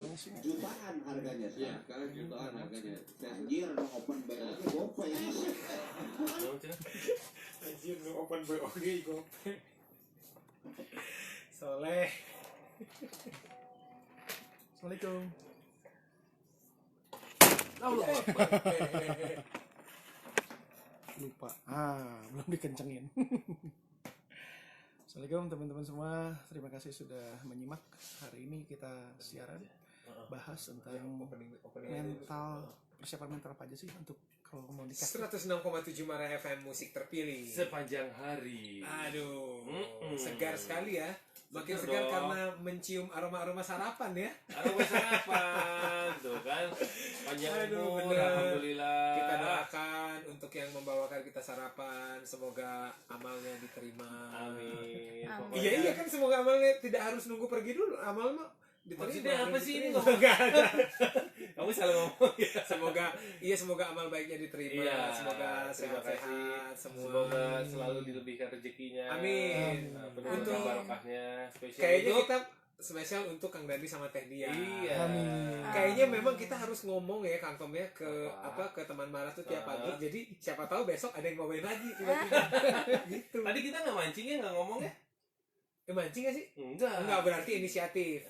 Jutaan harganya Iya, sekarang. sekarang jutaan harganya. Anjir, open BO GoPay. Anjir, nu open BO ge GoPay. Soleh. Assalamualaikum. Lupa. Belum dikencengin. Assalamualaikum teman-teman semua. Terima kasih sudah menyimak. Hari ini kita siaran bahas tentang mental, persiapan mental apa aja sih untuk kalau mau nikah. 106,7 Mara FM musik terpilih. Sepanjang hari. Aduh, segar sekali ya. Makin Segar segar dong. karena mencium aroma-aroma sarapan ya. Aroma sarapan, tuh kan. Panjang Aduh, umur, bener. alhamdulillah. Kita doakan untuk yang membawakan kita sarapan, semoga amalnya diterima. Amin. Amin. Iya iya kan, semoga amalnya tidak harus nunggu pergi dulu. Amal mah diterima. Maksudnya apa sih ini Diterima. ngomong? Nggak ada. Kamu salah ngomong ya. Semoga amal baiknya diterima. Iya, semoga terima sehat-sehat semua. Semoga selalu dilebihkan rezekinya. Amin. Penuh Untuk- barokahnya. Spesial Kayaknya untuk kita spesial untuk Kang Dandi sama Teh Dia. Iya. Amin. Kayaknya memang kita harus ngomong ya Kang Tom ya ke Apa? ke teman Maras tuh tiap Ah. pagi. Jadi siapa tahu besok ada yang bawain lagi tiba-tiba. Gitu. Tadi kita nggak mancing ya, nggak ngomong ya? Mancing gak sih? Enggak. Enggak, berarti inisiatif.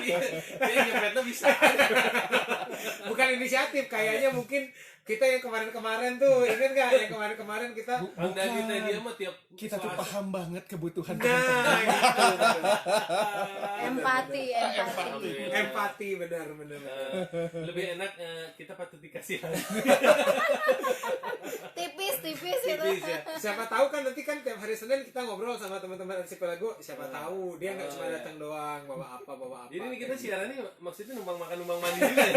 Dia nyepetnya bisa. Bukan inisiatif, kayaknya mungkin kita yang kemarin-kemarin tuh, ingat nggak yang kemarin-kemarin kita Kang Dani teh dia mah tiap Kita tuh Selasa. paham banget kebutuhan nah teman-teman. gitu. Empati. Empati benar. Lebih enak kita patut dikasih Tipis Tipis itu. ya. Siapa tahu kan nanti kan tiap hari Senin kita ngobrol sama teman-teman Archipelago, siapa tahu dia nggak cuma iya. datang doang bawa apa. Jadi ini kita kayak siarannya maksudnya numpang makan numpang mandi juga ya.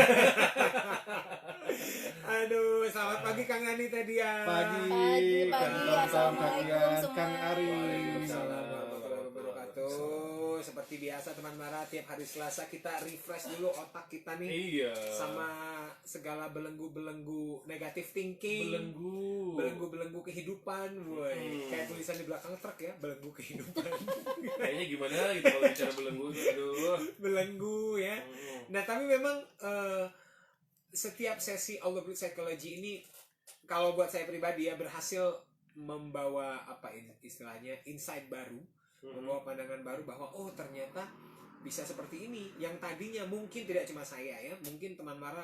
Aduh, selamat pagi Kang Dani teh dia. Pagi. Assalamualaikum Kang semua. Ari. Waalaikumsalam warahmatullahi wabarakatuh. Seperti biasa teman Mara, tiap hari Selasa kita refresh dulu otak kita nih Iya. sama segala belenggu-belenggu negatif thinking. Belenggu kehidupan, woi. Kayak tulisan di belakang truk ya, belenggu kehidupan. Kayaknya gimana gitu kalau bicara belenggu. Aduh. Belenggu ya. Nah, tapi memang setiap sesi All About Psychology ini kalau buat saya pribadi ya berhasil membawa apa istilahnya insight baru, membawa pandangan baru bahwa oh ternyata bisa seperti ini. Yang tadinya mungkin tidak cuma saya ya, mungkin teman Mara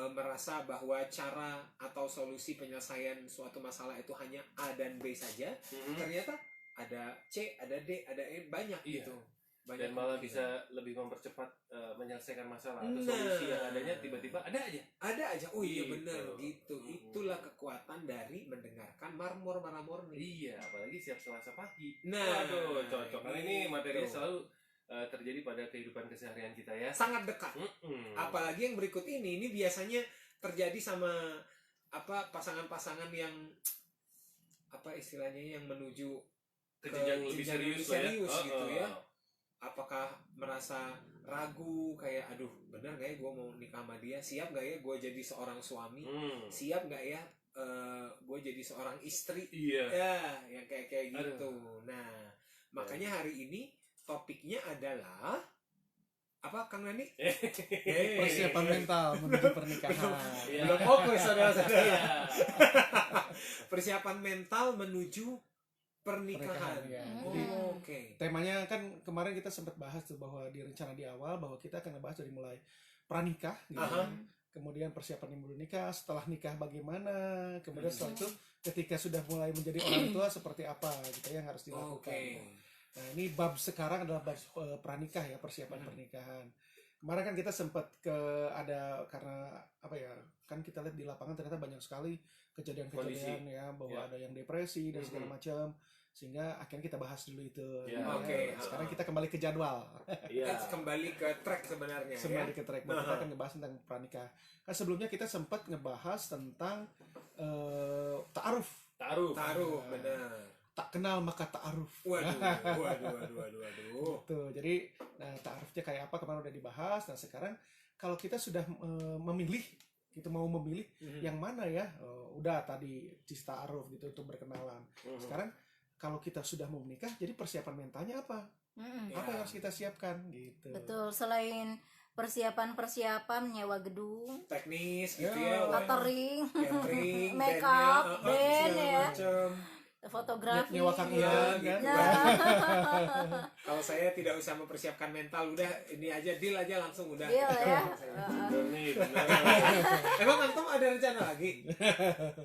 merasa bahwa cara atau solusi penyelesaian suatu masalah itu hanya A dan B saja. Ternyata ada C, ada D, ada E, banyak Iya. gitu. Dan malah bisa lebih mempercepat menyelesaikan masalah atau solusi yang adanya tiba-tiba ada aja. Ada aja. Oh iya Gitu. benar gitu. Itulah kekuatan dari mendengarkan Marmor nih. Iya, apalagi siap Selasa pagi. Nah, Waduh, cocok. Karena ini materinya gitu. selalu terjadi pada kehidupan keseharian kita ya. Sangat dekat. Apalagi yang berikut ini biasanya terjadi sama apa pasangan-pasangan yang apa istilahnya yang menuju ke jenjang lebih jenjang serius lah ya. gitu ya. Apakah merasa ragu kayak aduh benar nggak ya gue mau nikah sama dia, siap nggak ya gue jadi seorang suami, siap nggak ya gue jadi seorang istri, Iya. ya yang kayak gitu. Aduh. Nah makanya hari ini topiknya adalah apa Kang Nani? Persiapan mental menuju pernikahan. Iya. Belum fokus saudara-saudara. Iya. Persiapan mental menuju pernikahan. Ya. Oh, Jadi oke. temanya kan kemarin kita sempat bahas tuh bahwa di rencana di awal bahwa kita akan ngebahas dari mulai pranikah gitu. Aha. Kemudian persiapan sebelum nikah, setelah nikah bagaimana, kemudian setelah itu ketika sudah mulai menjadi orang tua seperti apa gitu yang harus dilakukan. Oke. Nah, ini bab sekarang adalah bab pranikah ya, persiapan pernikahan. Kemarin kan kita sempat ada karena apa ya? Kan kita lihat di lapangan ternyata banyak sekali kejadian-kejadian ya bahwa ada yang depresi dan segala macam. Sehingga akhirnya kita bahas dulu itu. Ya. Oke. Sekarang kita kembali ke jadwal. Iya. Kembali ke track sebenarnya Kembali ya. ke track. Kita akan ngebahas tentang pranikah. Kan sebelumnya kita sempat ngebahas tentang ta'aruf. Taruh benar. Tak kenal maka ta'aruf. Waduh. Tuh, jadi ta'arufnya kayak apa kemarin udah dibahas. Nah sekarang kalau kita sudah memilih, kita mau memilih yang mana ya, udah tadi ta'aruf gitu untuk berkenalan. Sekarang kalau kita sudah mau menikah, jadi persiapan mentalnya apa? Mm-mm. Apa yang harus kita siapkan gitu. Betul, selain persiapan nyewa gedung, teknis gitu Ya, ya, catering, catering, make bandnya, up, band segala ya, macem. fotografi. Nyewa Kang Iya, Ian kan. gitu. Nah, Kalau saya tidak usah mempersiapkan mental, udah ini aja, deal aja langsung udah. deal ya. Bener nih, bener. Emang Antum ada rencana lagi?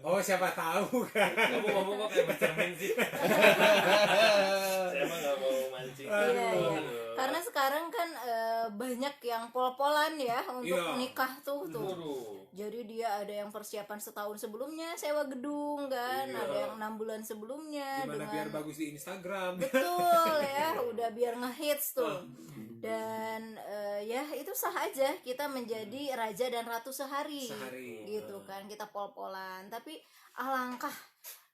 Oh, siapa tahu kan. Kamu ngomong kok kayak bercermin sih. Saya emang gak mau mancing. Iya, iya. Aduh. Karena sekarang kan banyak yang pol-polan ya untuk Iya. nikah tuh. Waduh. Jadi dia ada yang persiapan setahun sebelumnya sewa gedung kan, Iya. ada yang 6 bulan sebelumnya Gimana dengan biar bagus di Instagram. betul ya, udah biar ngehits tuh. Dan ya itu sah aja kita menjadi raja dan ratu sehari. Gitu kan, kita pol-polan. Tapi alangkah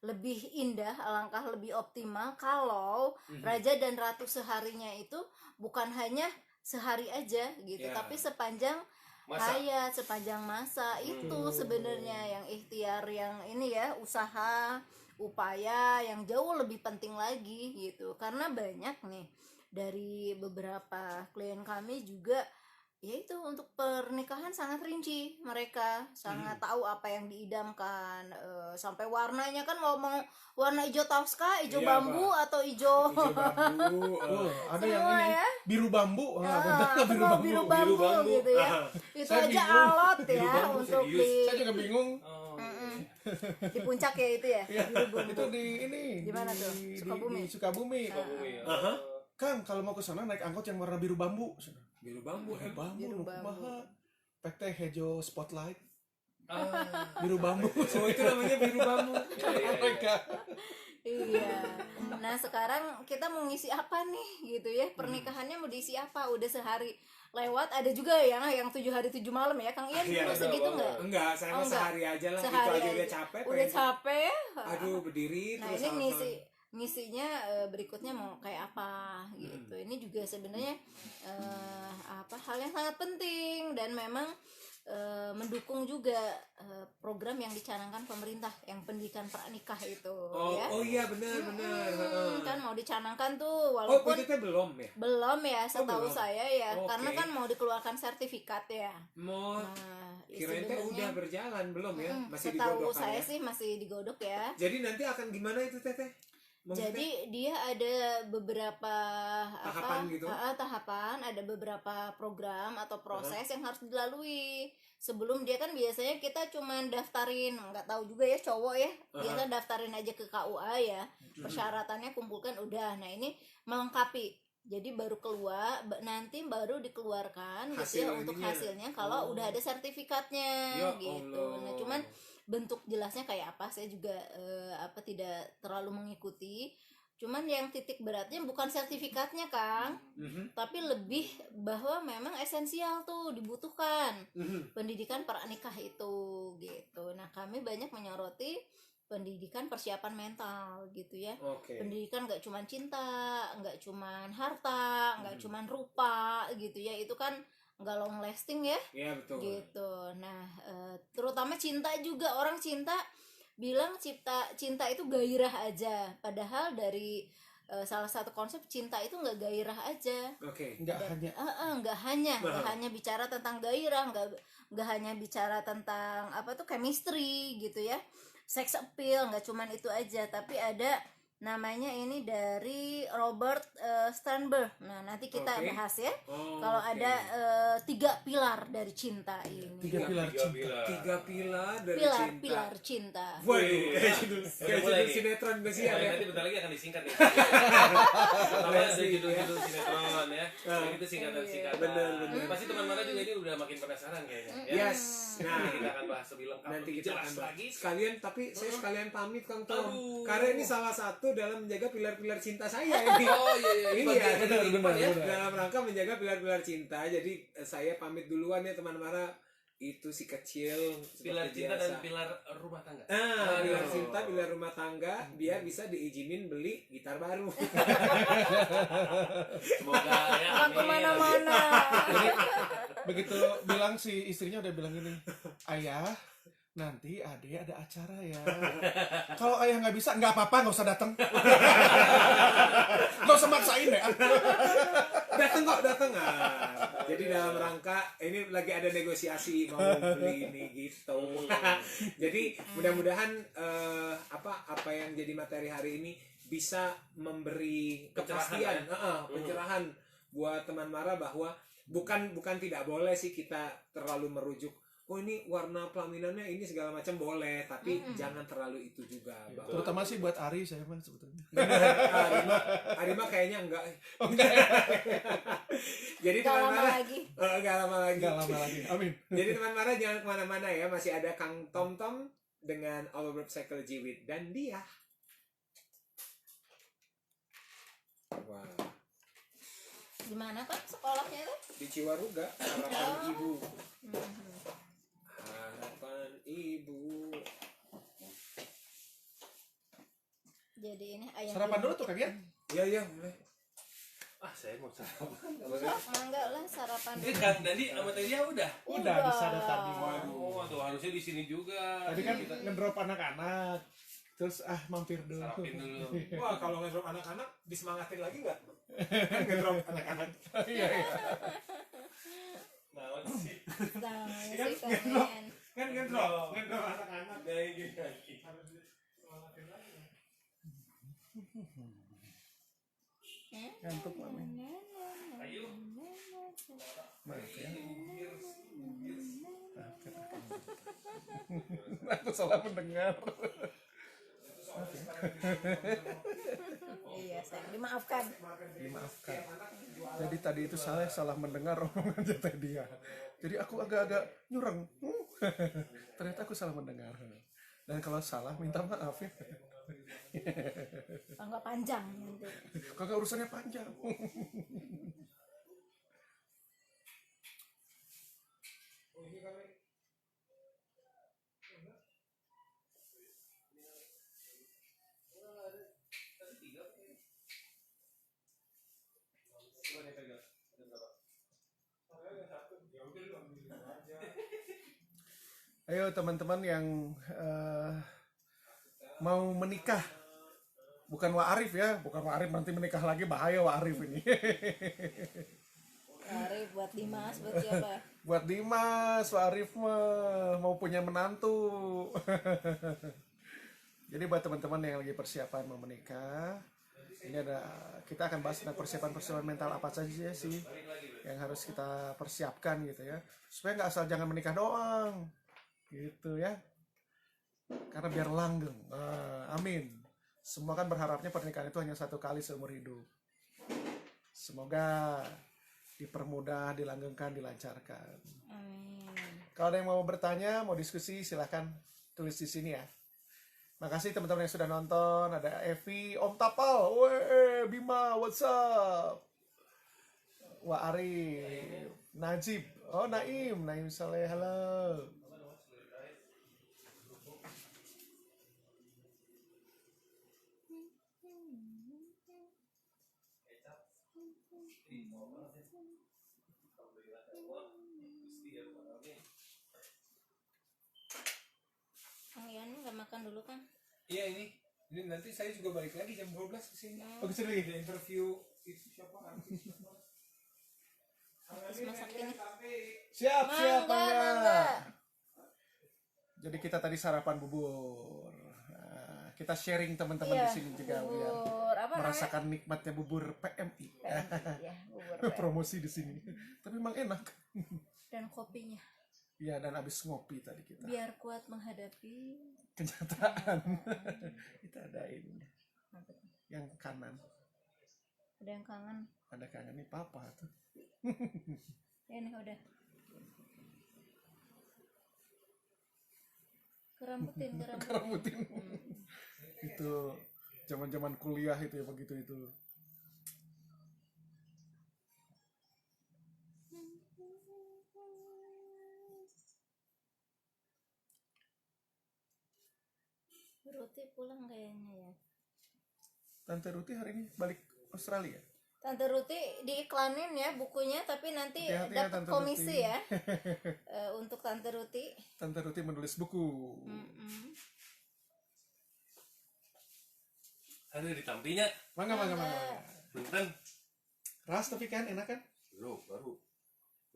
lebih indah, alangkah lebih optimal kalau raja dan ratu seharinya itu bukan hanya sehari aja gitu, Ya. tapi sepanjang Masa. hayat, sepanjang masa itu sebenarnya yang ikhtiar, yang ini ya, usaha, upaya yang jauh lebih penting lagi gitu. Karena banyak nih dari beberapa klien kami juga yaitu untuk pernikahan sangat rinci, mereka sangat tahu apa yang diidamkan, sampai warnanya kan mau warna hijau Tosca, hijau Iya, bambu atau hijau Hijau bambu. Oh, ada yang semua ini ya. biru bambu. Semua biru bambu gitu ya. Itu Saya aja bingung. alot ya Biru bambu, untuk serius. Saya juga bingung. Oh. di puncak ya itu ya. Biru bambu. Itu di ini Di mana tuh? Sukabumi? Di Sukabumi. Sukabumi ya. Aha. Kang, kalau mau ke sana naik angkot yang warna biru bambu. Biru bambu. Biru bambu, Biru nu bambu. kumaha? PT Hejo Spotlight. Ah. Biru bambu. Oh, itu namanya biru bambu. Iya, iya, iya. Mereka. Iya. Nah sekarang kita mau ngisi apa nih gitu ya, pernikahannya mau diisi apa? Udah sehari lewat, ada juga yang 7 hari 7 malam ya Kang Ian, Iya, juga segitu ada, nggak? Enggak, saya Oh, mah enggak. sehari aja lah. Sehari itu aja aja. udah capek. Udah pengen- capek. Aduh, berdiri Nah terus. ini alasan. ngisinya berikutnya mau kayak apa gitu. Ini juga sebenarnya hal yang sangat penting dan memang mendukung juga program yang dicanangkan pemerintah yang pendidikan pranikah itu ya. Oh iya, benar. Kan mau dicanangkan tuh, Oh, walaupun itu belum ya? belum ya setahu belum. saya ya, Oke. karena kan mau dikeluarkan sertifikat ya. Mau Nah, kirain teh sebenarnya, udah berjalan belum ya? Masih setahu digodok saya ya? sih masih digodok ya. Jadi nanti akan gimana itu Teteh? Maksudnya? Jadi dia ada beberapa Tahapan gitu? tahapan, ada beberapa program atau proses yang harus dilalui. Sebelum dia kan biasanya kita cuman daftarin, nggak tahu juga ya cowok ya, biasa daftarin aja ke KUA ya, persyaratannya kumpulkan udah. Nah ini melengkapi, jadi baru keluar, nanti baru dikeluarkan gitu ya Hasil untuk ininya. hasilnya kalau udah ada sertifikatnya Ya gitu. Allah. Nah cuman bentuk jelasnya kayak apa saya juga tidak terlalu mengikuti. Cuman yang titik beratnya bukan sertifikatnya Kang, tapi lebih bahwa memang esensial tuh dibutuhkan pendidikan pranikah itu gitu. Nah kami banyak menyoroti pendidikan persiapan mental gitu ya. Oke. Pendidikan nggak cuman cinta, nggak cuman harta, nggak cuman rupa gitu ya, itu kan nggak long lasting ya. Iya betul. Gitu. Nah terutama cinta juga, orang cinta bilang cinta itu gairah aja, padahal dari salah satu konsep cinta itu nggak gairah aja. Oke. Enggak hanya nggak hanya bicara tentang gairah, nggak hanya bicara tentang apa tuh chemistry gitu ya, sex appeal, nggak cuman itu aja, tapi ada namanya ini dari Robert Sternberg. Nah nanti kita Oke. bahas ya. Oh, Kalau oke. ada 3 pilar dari cinta ini. 3 pilar cinta. 3 pilar dari cinta. Pilar cinta. Waduh, Wih, kayak judul mulai nih. sinetron gak sih Nah, ada? nanti bentar lagi akan disingkat nih. Pertama ada Klasik, judul-judul sinetron ya. Yang itu singkatan-singkatan. Bener. Pasti teman-teman juga ini udah makin penasaran kayaknya. Ya. Yes. Nah, Nanti kita akan bahas lebih lengkap. nanti lebih kita jelas akan bahas. lagi. Sekalian, tapi saya sekalian pamit Kang Tom. Aduh. Karena ini salah satu dalam menjaga pilar-pilar cinta saya ini. Oh iya iya. Ini bagian ya, dari kehidupan ya. dalam rangka menjaga pilar-pilar cinta. Jadi saya pamit duluan ya teman-teman. Itu si kecil Pilar seperti cinta biasa. dan pilar rumah tangga. Pilar Aduh. cinta, pilar rumah tangga, biar bisa diizinin beli gitar baru. Semoga ya. Nggak amin. kemana-mana. Jadi begitu bilang si istrinya udah bilang gini, ayah nanti Ade ada acara ya. Kalau ayah nggak bisa, nggak apa-apa, nggak usah datang. Nggak usah maksain ya. Datang kok, datang. Jadi dalam rangka ini lagi ada negosiasi mau beli ini gitu. Jadi mudah-mudahan apa yang jadi materi hari ini bisa memberi kepastian, pencerahan buat teman Mara bahwa bukan tidak boleh sih kita terlalu merujuk. Oh ini warna pelaminannya ini segala macam boleh, tapi jangan terlalu itu juga. Terutama sih buat Ari saya mah sebetulnya. Arima kayaknya enggak. Oh, enggak. Jadi Gak teman lama Mara lagi. enggak lama lagi. Nggak lama lagi. Amin. Jadi teman Mara jangan kemana-mana ya, masih ada Kang Tom Tom dengan All About Psychology with dan dia. Wah, Gimana kan sekolahnya tuh? di Ciwaruga, harapan ibu. Mhm. Harapan ibu. Jadi ini ayam Sarapan dulu tuh Kang ya. Iya, mulai. Saya mau sarapan. Enggak lah sarapan. Kan tadi sama tadi ya udah. Udah di sana tadi. Waduh, harusnya di sini juga. Tadi kan ngedrop anak-anak. Terus mampir dulu. Sarapin dulu. Wah, kalau ngedrop anak-anak disemangatin lagi nggak? Kan ngedrop anak-anak. Iya. Nah, sih. Jangan sih kalian. Kan ngedrop anak-anak kayak gitu. Harus disemangatin lagi. Ngantuk Mami. Ayo. Maaf ya. Aku salah mendengar. Iya, sayang. Dimaafkan. Dimaafkan. Jadi tadi itu saya salah mendengar omongan tadi ya. Jadi aku agak-agak nyurang. Ternyata aku salah mendengar. Dan kalau salah minta maaf ya. Enggak panjang nanti. Kagak urusannya panjang. Ayo teman-teman yang mau menikah, bukan Wa'arif ya, bukan Wa'arif nanti menikah lagi bahaya Wa'arif ini. Arif buat Dimas, buat siapa? Buat Dimas, Wa'arif mah mau punya menantu. Jadi buat teman-teman yang lagi persiapan mau menikah, ini ada kita akan bahas tentang persiapan mental apa saja sih yang harus kita persiapkan gitu ya, supaya nggak asal jangan menikah doang. Gitu ya, karena biar langgeng. Amin. Semua kan berharapnya pernikahan itu hanya satu kali seumur hidup. Semoga dipermudah, dilanggengkan, dilancarkan. Amin. Kalau ada yang mau bertanya, mau diskusi, silahkan tulis di sini ya. Makasih teman-teman yang sudah nonton. Ada Evi, Om Tapal, weh, Bima, what's up? Wah Arif, Najib, oh Naim Saleh, halo. Kang Ian nggak makan dulu kan? Iya ini nanti saya juga balik lagi jam 12 ke sini. Oh, kesini lagi? Ada interview itu siapa artis siapa? Terus masak ini. Siap, Mangga. Jadi kita tadi sarapan bubur. Nah, kita sharing teman-teman Iya, di sini juga biar bubur apa merasakan nikmatnya bubur PMI. namanya? Ya, bubur PMI. Promosi di sini. Tapi emang enak. Dan kopinya. Iya, dan habis ngopi tadi kita. Biar kuat menghadapi Kenyataan. Kita ada ini. apa tuh? Yang kanan. Ada yang kangen. Ada kangen nih papa tuh. Ini udah. Kerambutin. Kerambutin. Itu zaman-zaman kuliah itu ya begitu itu. Ruti pulang kayaknya ya. Tante Ruti hari ini balik Australia. Tante Ruti diiklanin ya bukunya, tapi nanti Hati-hati ya, dapat Tante komisi Ruti. ya untuk Tante Ruti. Tante Ruti menulis buku. Mm-mm. Ada ditampinya. Mangga. Punten. Ras tapi kan enak kan?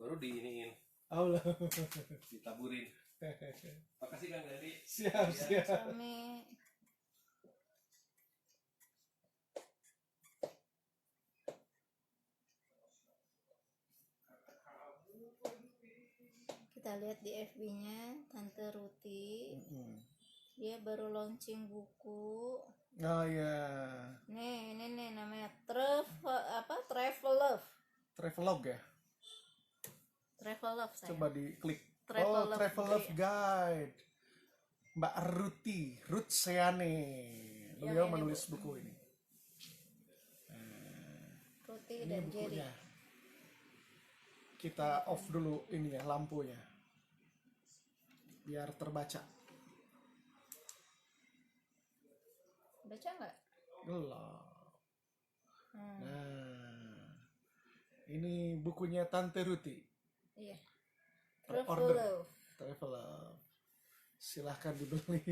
Baru diiniin, Allah. ditaburin. Makasih Kang Dadi. Siap. Kami kita lihat di FB-nya Tante Ruti, dia baru launching buku. Oh ya. Nih, ini nih namanya Travelove. Travelog ya. Travelove saya. Coba diklik. Travelog. Travelog Guide. Mbak Ruth Seane. Beliau ini, menulis buku ini. Ruti Ini dan Jerry. bukunya. Kita off dulu ini ya lampunya. Biar terbaca. Baca nggak? Gelap. Nah. Ini bukunya Tante Ruti. Iya. Order. Travelove. Travelog. Silahkan dibeli.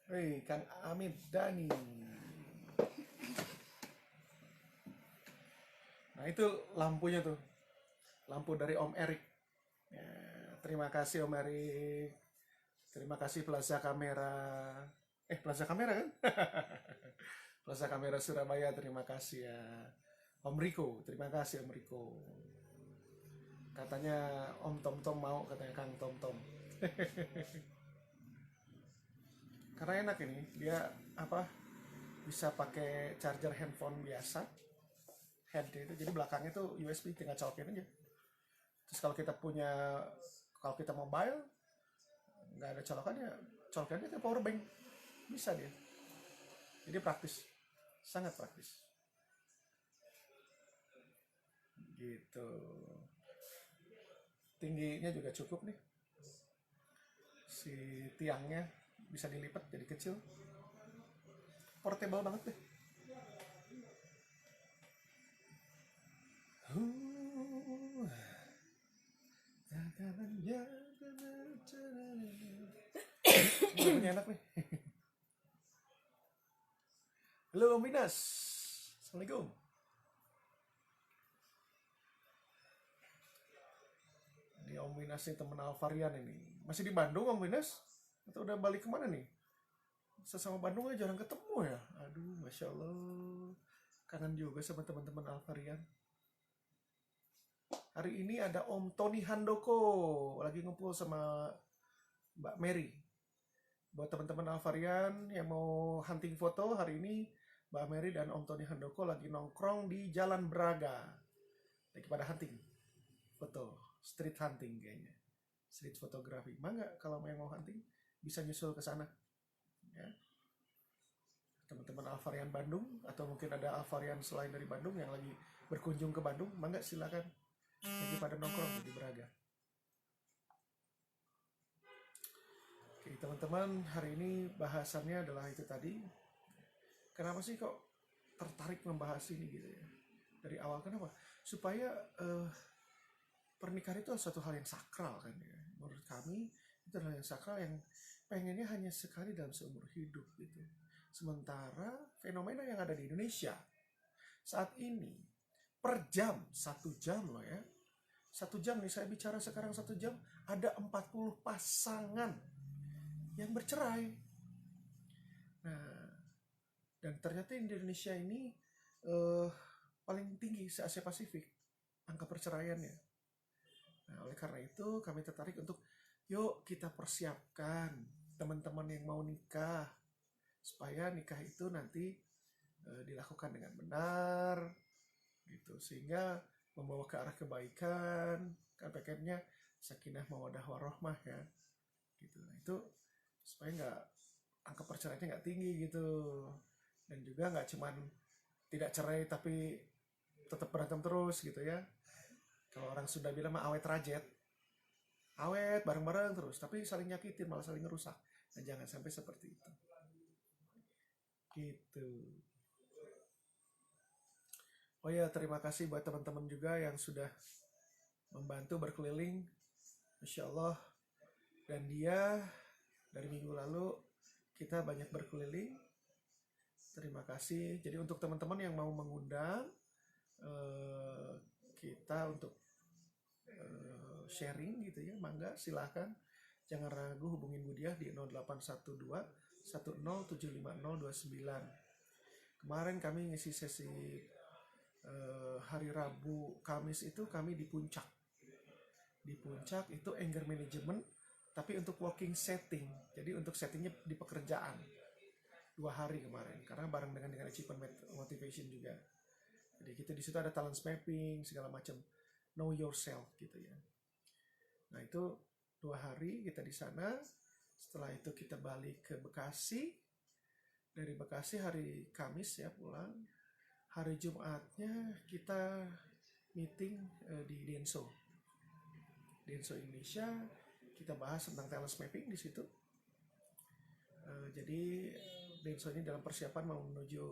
Hei, Kang Amit Dhani. Nah itu lampunya tuh. Lampu dari Om Erik. Ya, terima kasih Om Erik. Terima kasih Plaza Kamera. Plaza Kamera kan? Plaza Kamera Surabaya, terima kasih ya. Om Riko, terima kasih Om Riko. Katanya Om Tom Tom mau, katanya Kang Tom Tom. Karena enak ini, dia bisa pakai charger handphone biasa, head itu, jadi belakangnya tuh USB, tinggal colokin aja. Terus kalau kita mobile nggak ada colokannya, colokannya ke power bank, bisa dia. Jadi praktis, sangat praktis. Gitu. Tingginya juga cukup nih. Si tiangnya bisa dilipat jadi kecil, portable banget deh. Lagunya enak nih. Halo Om Minas, Assalamualaikum. Ini Om Minas nih temen Alvarian ini. Masih di Bandung Om Minas? Atau udah balik kemana nih? Sesama Bandung aja jarang ketemu ya. Aduh, Masya Allah. Kangen juga sama teman-teman Alvarian. Hari ini ada Om Tony Handoko. Lagi ngumpul sama Mbak Mary. Buat teman-teman Alvarian yang mau hunting foto, hari ini Mbak Mary dan Om Tony Handoko lagi nongkrong di Jalan Braga. Lagi pada hunting foto. Street hunting kayaknya. Street fotografi. Mangga kalau mau hunting bisa nyusul ke sana. Ya. Teman-teman Alvarian Bandung atau mungkin ada Alvarian selain dari Bandung yang lagi berkunjung ke Bandung, mangga silakan. Lagi pada nongkrong di Braga. Oke, teman-teman, hari ini bahasannya adalah itu tadi. Kenapa sih kok tertarik membahas ini gitu ya? Dari awal kenapa? Supaya pernikahan itu suatu hal yang sakral kan ya. Menurut kami itu adalah yang sakral yang pengennya hanya sekali dalam seumur hidup gitu. Sementara fenomena yang ada di Indonesia saat ini per jam, 1 jam loh ya. 1 jam nih saya bicara sekarang 1 jam ada 40 pasangan yang bercerai. Nah, dan ternyata di Indonesia ini paling tinggi se Asia Pasifik angka perceraiannya. Nah, oleh karena itu kami tertarik untuk yuk kita persiapkan teman-teman yang mau nikah supaya nikah itu nanti dilakukan dengan benar gitu, sehingga membawa ke arah kebaikan, kan paketnya sakinah mawaddah warahmah ya, gitu. Nah, itu supaya nggak angka perceraiannya nggak tinggi gitu, dan juga nggak cuman tidak cerai tapi tetap berantem terus gitu ya. Kalau orang sudah bilang mah awet rajet, awet bareng-bareng terus, tapi saling nyakitin malah saling ngerusak. Nah, jangan sampai seperti itu. Gitu. Oh ya, terima kasih buat teman-teman juga yang sudah membantu berkeliling, Masya Allah. Dan dia dari minggu lalu kita banyak berkeliling. Terima kasih. Jadi untuk teman-teman yang mau mengundang kita untuk sharing gitu ya, mangga silahkan. Jangan ragu hubungin Budiah di 0812 10750029. Kemarin kami ngisi sesi hari Rabu, Kamis itu kami di puncak. Di puncak itu anger management, tapi untuk working setting. Jadi untuk settingnya di pekerjaan. 2 hari kemarin, karena bareng dengan achievement motivation juga. Jadi kita di situ ada talent mapping segala macam, know yourself gitu ya. Nah itu 2 hari kita di sana. Setelah itu kita balik ke Bekasi. Dari Bekasi hari Kamis ya pulang. Hari Jumatnya kita meeting di Denso. Denso Indonesia, kita bahas tentang talent mapping di situ. Jadi Denso ini dalam persiapan mau menuju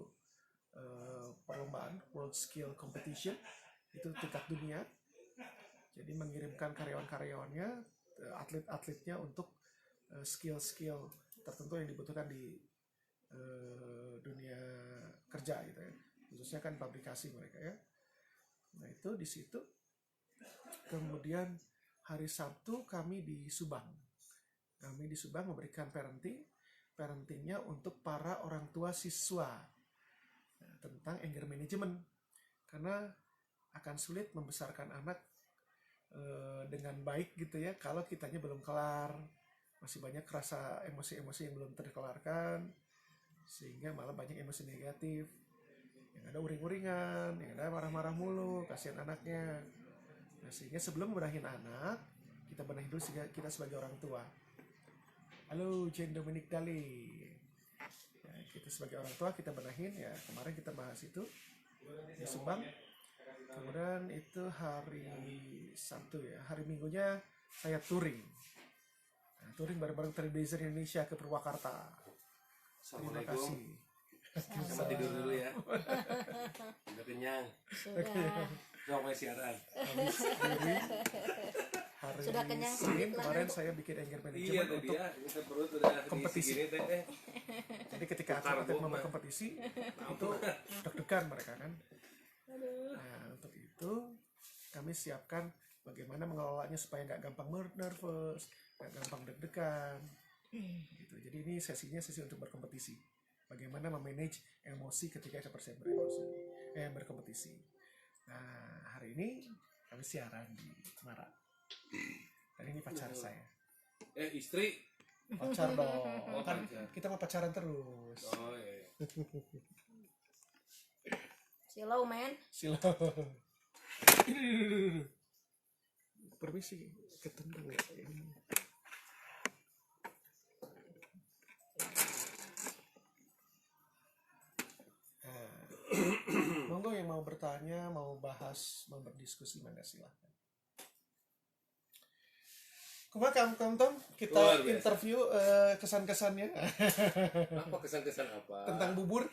perlombaan World Skill Competition, itu tingkat dunia. Jadi mengirimkan karyawan-karyawannya, atlet-atletnya untuk skill-skill tertentu yang dibutuhkan di dunia kerja gitu ya, khususnya kan pabrikasi mereka ya. Nah itu di situ. Kemudian hari Sabtu kami di Subang. Kami di Subang memberikan parentingnya untuk para orang tua siswa tentang anger management, karena akan sulit membesarkan anak dengan baik gitu ya kalau kitanya belum kelar, masih banyak rasa emosi-emosi yang belum terkelarkan, sehingga malah banyak emosi negatif, yang ada uring-uringan, yang ada marah-marah mulu, kasihan anaknya. Nah, sehingga sebelum benahin anak, kita benahin dulu kita sebagai orang tua. Halo, Jen Dominic Dali. Ya, kita sebagai orang tua kita benahin ya. Kemarin kita bahas itu di Subang. Kemudian itu hari Sabtu ya. Hari Minggunya saya touring. Nah, touring bareng-bareng Trailblazer Indonesia ke Purwakarta. Terima kasih. Kita tidur dulu ya. Udah kenyang. Sudah. Sampai siaran. Habis touring. Hari Sudah kenyang Senin sedikit lah. kemarin saya bikin anger Iya management tadi untuk ya, kita perut udah kompetisi. diisi gini teh. Jadi ketika Tukar atlet mau gua, berkompetisi itu deg-degan mereka kan. Nah untuk itu kami siapkan bagaimana mengelolanya supaya nggak gampang nervous, nggak gampang deg-degan. Gitu. Jadi ini sesinya sesi untuk berkompetisi. Bagaimana memanage emosi ketika kita berkompetisi. Nah hari ini kami siaran di Semarang. Dan ini pacar saya. Istri. Pacar dong. Oh, Kan pacar. kita mau pacaran terus. Oh iya. Silau men. Silo. Permisi, ketendang ya ini. Monggo yang mau bertanya, mau bahas, mau berdiskusi, mangga silahkan. Kumaha Tom, kita Luar biasa. interview kesan-kesannya Apa kesan-kesan apa? tentang bubur.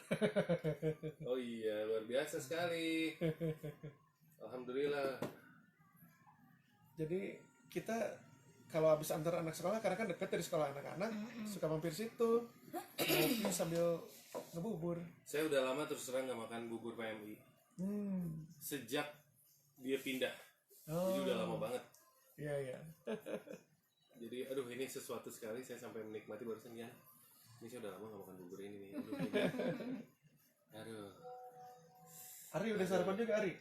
Oh iya, luar biasa sekali. Alhamdulillah. Jadi kita kalau habis antar anak sekolah, karena kan dekat dari sekolah anak-anak, suka mampir situ, ngopi sambil ngebubur. Saya udah lama terus terang nggak makan bubur PMI. Sejak dia pindah. Jadi udah lama banget. Iya, iya. Jadi aduh ini sesuatu sekali, saya sampai menikmati barusan ya. Ini saya udah lama nggak makan bubur ini nih. Aduh. Ari udah sarapan juga, Ari?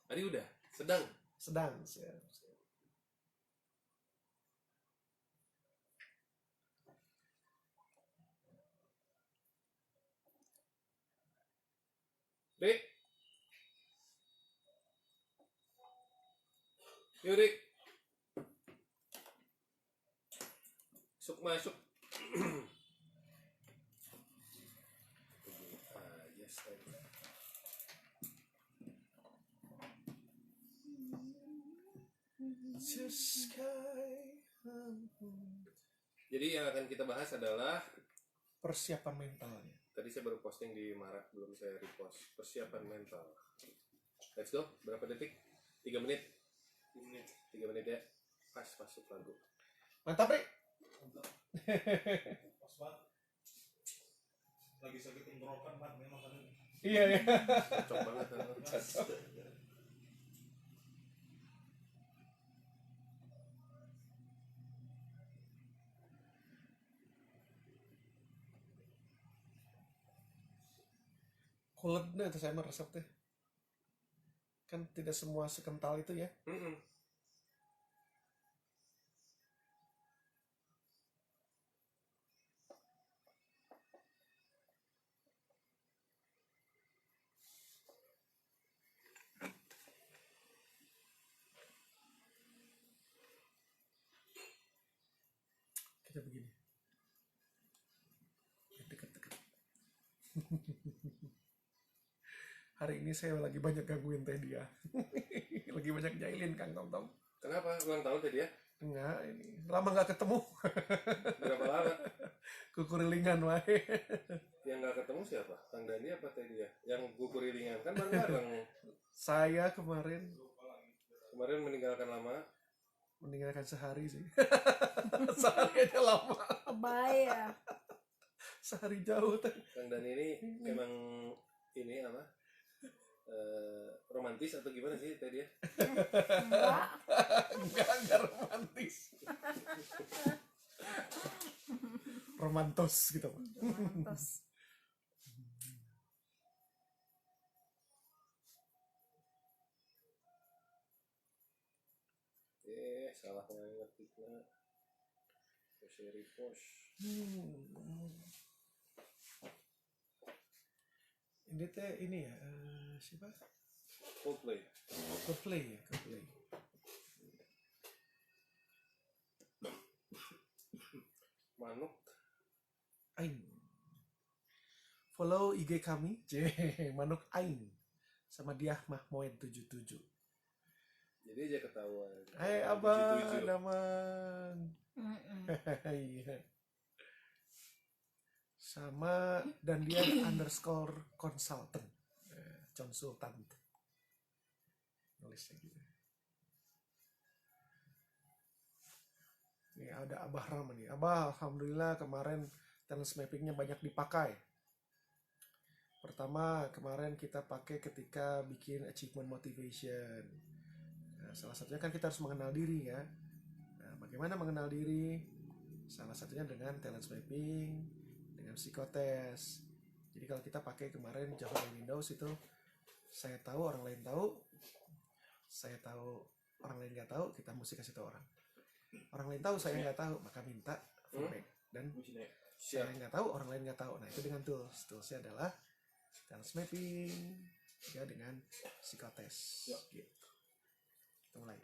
Ari udah sedang. Sedang. Dek. Yuk Dik. Masuk. Yes. Jadi yang akan kita bahas adalah Persiapan mentalnya. tadi saya baru posting di Marak, belum saya repost. Persiapan mental. Let's go. Berapa detik? 3 menit. 3 menit ya. Pas masuk lagu. Mantap, Rik. Pas banget. Lagi sakit tenggorokan banget memang kan. Iya, iya. Cocok banget. Kuletnya itu saya mah resepnya. Kan tidak semua sekental itu ya. Kita begini. Dekat-dekat. Hari ini saya lagi banyak gangguin teh dia. Lagi banyak jailin Kang Tom. Kenapa? Ulang tahun tadi ya? Enggak, ini lama nggak ketemu. Berapa lama? Kukurilingan wae. Yang nggak ketemu siapa? Kang Dandi apa tadi ya? Yang gukurilingan kan bareng-bareng. Saya kemarin Meninggalkan lama. meninggalkan sehari sih. Sehari aja lama. Bye ya. Sehari jauh teh. Kang Dandi ini emang ini apa? Romantis atau gimana sih tadi ya? Enggak. Enggak romantis. Romantos gitu. Mantos. Salah ngetiknya. Seri post. Ini teh ini ya siapa? Coldplay. Coldplay ya, Coldplay. Manuk. Aing. Follow IG kami, Manuk Aing. Sama dia Mahmoed 77. Jadi aja ketahuan. Hai abang, 77. Daman. Iya. Sama dan dia _ consultant, konsultan. Nulisnya gitu. Nih ada Abah Rama nih. Abah, alhamdulillah kemarin talent mappingnya banyak dipakai. Pertama kemarin kita pakai ketika bikin achievement motivation. Nah, salah satunya kan kita harus mengenal diri ya. Nah, bagaimana mengenal diri? Salah satunya dengan talent mapping, dengan psikotes. Jadi kalau kita pakai kemarin Java dan Windows itu, saya tahu orang lain tahu, saya tahu orang lain nggak tahu, kita mesti kasih tahu orang. Orang lain tahu, saya nggak tahu, maka minta feedback. Dan saya nggak tahu, orang lain nggak tahu. Nah itu dengan tools. Toolsnya adalah talent mapping, ya dengan psikotes. Gitu. Kita mulai.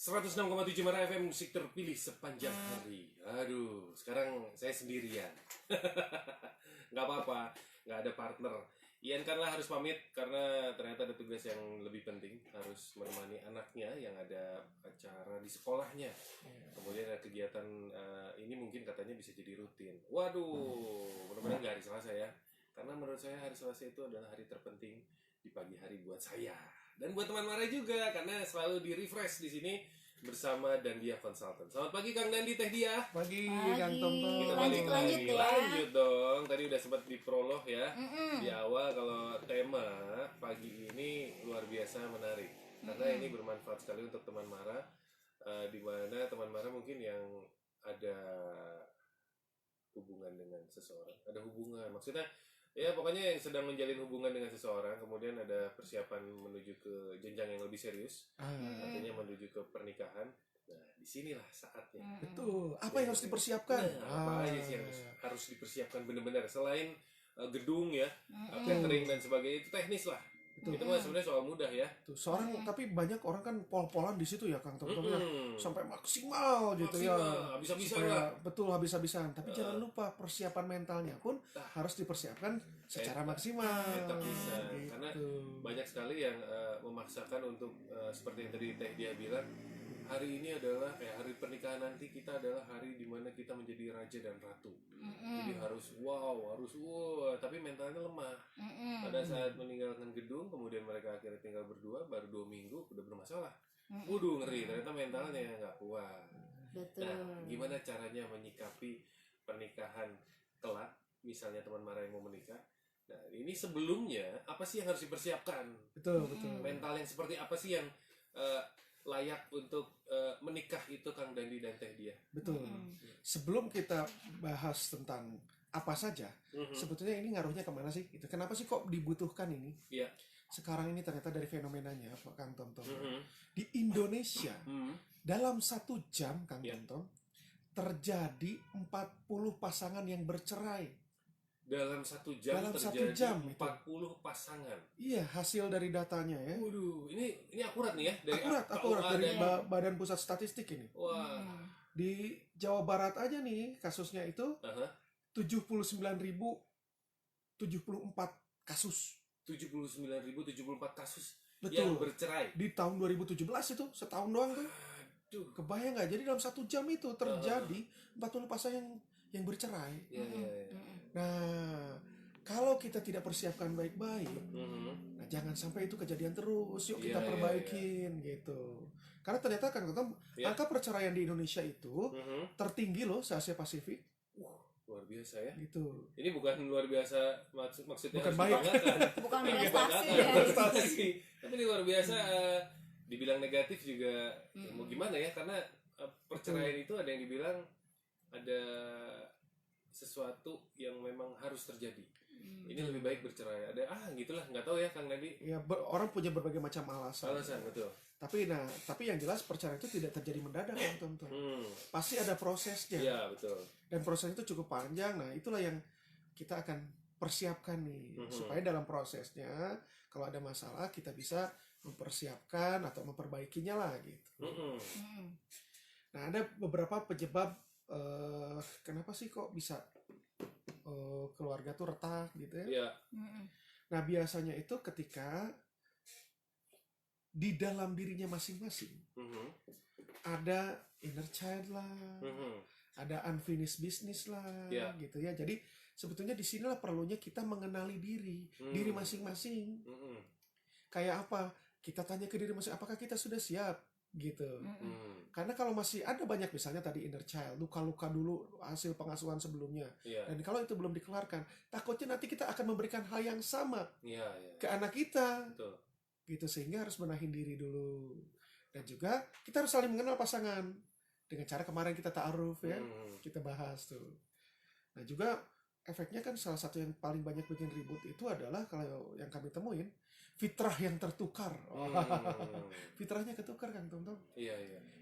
.7 Mara FM, musik terpilih sepanjang hari. Aduh, sekarang saya sendirian. Nggak apa-apa, nggak ada partner. Ian kan lah harus pamit karena ternyata ada tugas yang lebih penting, harus menemani anaknya yang ada acara di sekolahnya. Kemudian ada kegiatan ini mungkin katanya bisa jadi rutin. Waduh, mudah-mudahan nggak hari Selasa ya. Karena menurut saya hari Selasa itu adalah hari terpenting di pagi hari buat saya. Dan buat teman Mara juga, karena selalu di-refresh di sini bersama Dandia Consultant. Selamat pagi Kang Dandi, Teh Dia. Pagi, Pagi. Kang Tom. Kita Lanjut, balik lanjut lagi. ya. Lanjut dong. Tadi udah sempat di prolog ya. Mm-mm. Di awal kalau tema pagi ini luar biasa menarik. Karena ini bermanfaat sekali untuk teman Mara. Di mana teman Mara mungkin yang ada hubungan dengan seseorang. Ada hubungan. Maksudnya ya pokoknya yang sedang menjalin hubungan dengan seseorang, kemudian ada persiapan menuju ke jenjang yang lebih serius, artinya menuju ke pernikahan. Nah, disinilah saatnya. Betul. Apa yang harus dipersiapkan? Apa aja sih yang harus dipersiapkan benar-benar selain gedung ya, catering dan sebagainya, itu teknis lah. Betul. Itu mah sebenarnya soal mudah ya. Tuh, seorang tapi banyak orang kan pol-polan di situ ya Kang Tom ya, sampai maksimal gitu ya. Habis-habisan Supaya lah. betul habis-habisan. Tapi jangan lupa persiapan mentalnya pun harus dipersiapkan secara maksimal. Tetap bisa. Karena Gitu. banyak sekali yang memaksakan untuk seperti yang tadi Teh Dia bilang, hari ini adalah hari pernikahan nanti kita adalah hari dimana kita menjadi raja dan ratu. Jadi harus tapi mentalnya lemah. Pada saat meninggalkan gedung, kemudian mereka akhirnya tinggal berdua, baru 2 minggu udah bermasalah. Waduh, ngeri, ternyata mentalnya nggak kuat. Betul. Nah, gimana caranya menyikapi pernikahan kelak, misalnya teman Mara yang mau menikah. Nah, ini sebelumnya apa sih yang harus dipersiapkan? Betul. Mental yang seperti apa sih yang layak untuk menikah itu Kang Dandi dan Teh Dia? Betul. Sebelum kita bahas tentang apa saja, sebetulnya ini ngaruhnya kemana sih? Itu kenapa sih kok dibutuhkan ini? Iya. Sekarang ini ternyata dari fenomenanya, Kang Tom. Di Indonesia, dalam 1 jam, Kang Tom, terjadi 40 pasangan yang bercerai. Dalam 1 jam Dalam 1 terjadi jam, 40 pasangan. Iya, hasil dari datanya ya. Waduh, ini akurat nih ya dari Akurat KUA dari dan Badan Pusat Statistik ini. wah. Di Jawa Barat aja nih kasusnya itu 79.074 kasus. 79.074 kasus Betul. yang bercerai. Di tahun 2017 itu setahun doang tuh. Aduh. Kebayang nggak? Jadi dalam 1 jam itu terjadi 40 pasangan yang bercerai. Ya. Nah, kalau kita tidak persiapkan baik-baik, nah jangan sampai itu kejadian terus. Yuk kita Iya, perbaikin gitu. Karena ternyata Kang Tom, angka perceraian di Indonesia itu tertinggi loh se-Asia Pasifik. Luar biasa ya. Gitu. Ini bukan luar biasa maksudnya Bukan harus baik. dibanggakan. Bukan Dibanggakan, prestasi ya. Tapi ini luar biasa dibilang negatif juga ya mau gimana ya, karena perceraian itu ada yang dibilang ada sesuatu yang memang harus terjadi. Ini lebih baik bercerai. Ada gitulah, nggak tahu ya Kang Nadi. Ya orang punya berbagai macam alasan. Betul. Tapi yang jelas perceraian itu tidak terjadi mendadak, Kang Tom. Pasti ada prosesnya. Iya, betul. Dan proses itu cukup panjang. Nah, itulah yang kita akan persiapkan nih supaya dalam prosesnya kalau ada masalah kita bisa mempersiapkan atau memperbaikinya lah gitu. Nah, ada beberapa penyebab kenapa sih kok bisa keluarga tuh retak gitu ya. Iya. Nah, biasanya itu ketika di dalam dirinya masing-masing ada inner child lah, ada unfinished business lah, gitu ya. Jadi sebetulnya di sinilah perlunya kita mengenali diri masing-masing. Kayak apa? Kita tanya ke diri masing, apakah kita sudah siap? Gitu. Karena kalau masih ada banyak misalnya tadi inner child, luka-luka dulu hasil pengasuhan sebelumnya, dan kalau itu belum dikeluarkan, takutnya nanti kita akan memberikan hal yang sama ke anak kita. Betul. Gitu, sehingga harus benahin diri dulu. Dan juga kita harus saling mengenal pasangan dengan cara kemarin kita ta'aruf ya, kita bahas tuh. Nah juga efeknya kan salah satu yang paling banyak bikin ribut itu adalah kalau yang kami temuin fitrah yang tertukar. Fitrahnya ketukar Kang Tom. Iya.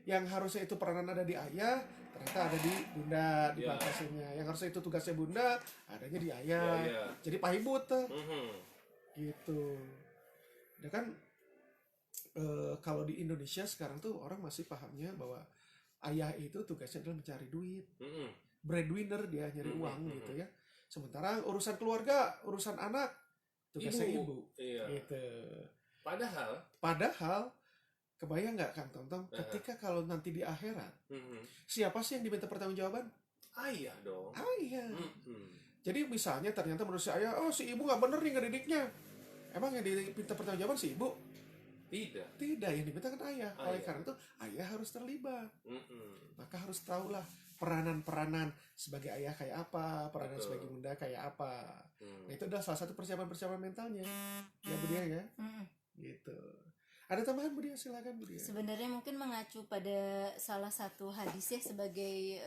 Yang harusnya itu peranan ada di ayah, ternyata ada di bunda, di batasannya. Yang harusnya itu tugasnya bunda, adanya di ayah. Jadi pahibut tuh. Gitu. Ya kan kalau di Indonesia sekarang tuh orang masih pahamnya bahwa ayah itu tugasnya adalah mencari duit. Breadwinner, dia nyari uang gitu ya. Sementara urusan keluarga, urusan anak tugasnya ibu. Gitu. Padahal kebayang nggak Kang Tom ketika kalau nanti di akhirat siapa sih yang diminta pertanggungjawaban? Ayah dong. Ayah. Jadi misalnya ternyata menurut si ayah, si ibu nggak bener nih ngedidiknya. Emang yang diminta pertanggungjawaban si ibu? Tidak, yang diminta kan ayah. Oleh karena itu ayah harus terlibat. Maka harus tahulah peranan-peranan sebagai ayah kayak apa, peranan sebagai bunda kayak apa. Nah itu adalah salah satu persiapan mentalnya. Ya Bu Dia ya. Gitu. Ada tambahan Bu Dia? Silakan Bu Dia. Sebenarnya mungkin mengacu pada salah satu hadis ya sebagai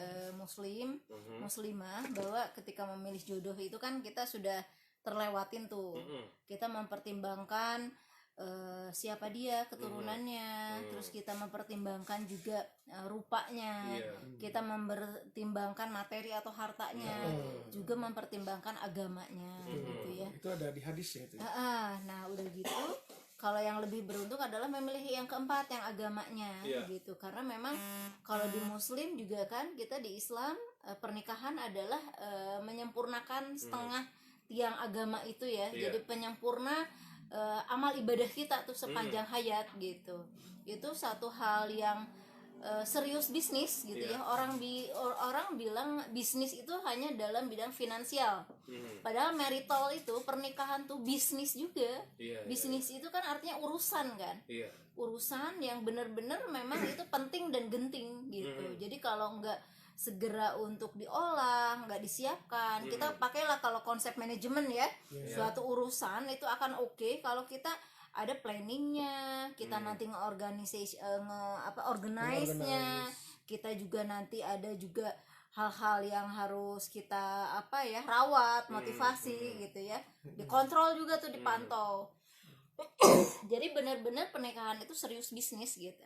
muslimah, bahwa ketika memilih jodoh itu kan kita sudah terlewatin tuh. Kita mempertimbangkan siapa dia keturunannya, terus kita mempertimbangkan juga rupanya, kita mempertimbangkan materi atau hartanya, juga mempertimbangkan agamanya, gitu ya. Itu ada di hadis ya itu. Nah udah gitu, kalau yang lebih beruntung adalah memilih yang keempat, yang agamanya, gitu. Karena memang kalau di Muslim juga kan, kita di Islam pernikahan adalah menyempurnakan setengah tiang agama itu ya. Jadi penyempurna amal ibadah kita tuh sepanjang hayat gitu. Itu satu hal yang serius bisnis gitu ya. Orang bilang bisnis itu hanya dalam bidang finansial. Padahal marital itu, pernikahan tuh bisnis juga. Bisnis itu kan artinya urusan kan. Urusan yang benar-benar memang itu penting dan genting gitu. Jadi kalau nggak segera untuk diolah, nggak disiapkan, kita pakailah kalau konsep manajemen ya, suatu urusan itu akan oke kalau kita ada planningnya, kita nanti organize-nya, kita juga nanti ada juga hal-hal yang harus kita rawat, motivasi gitu ya, dikontrol juga tuh, dipantau. Jadi benar-benar pernikahan itu serius bisnis gitu,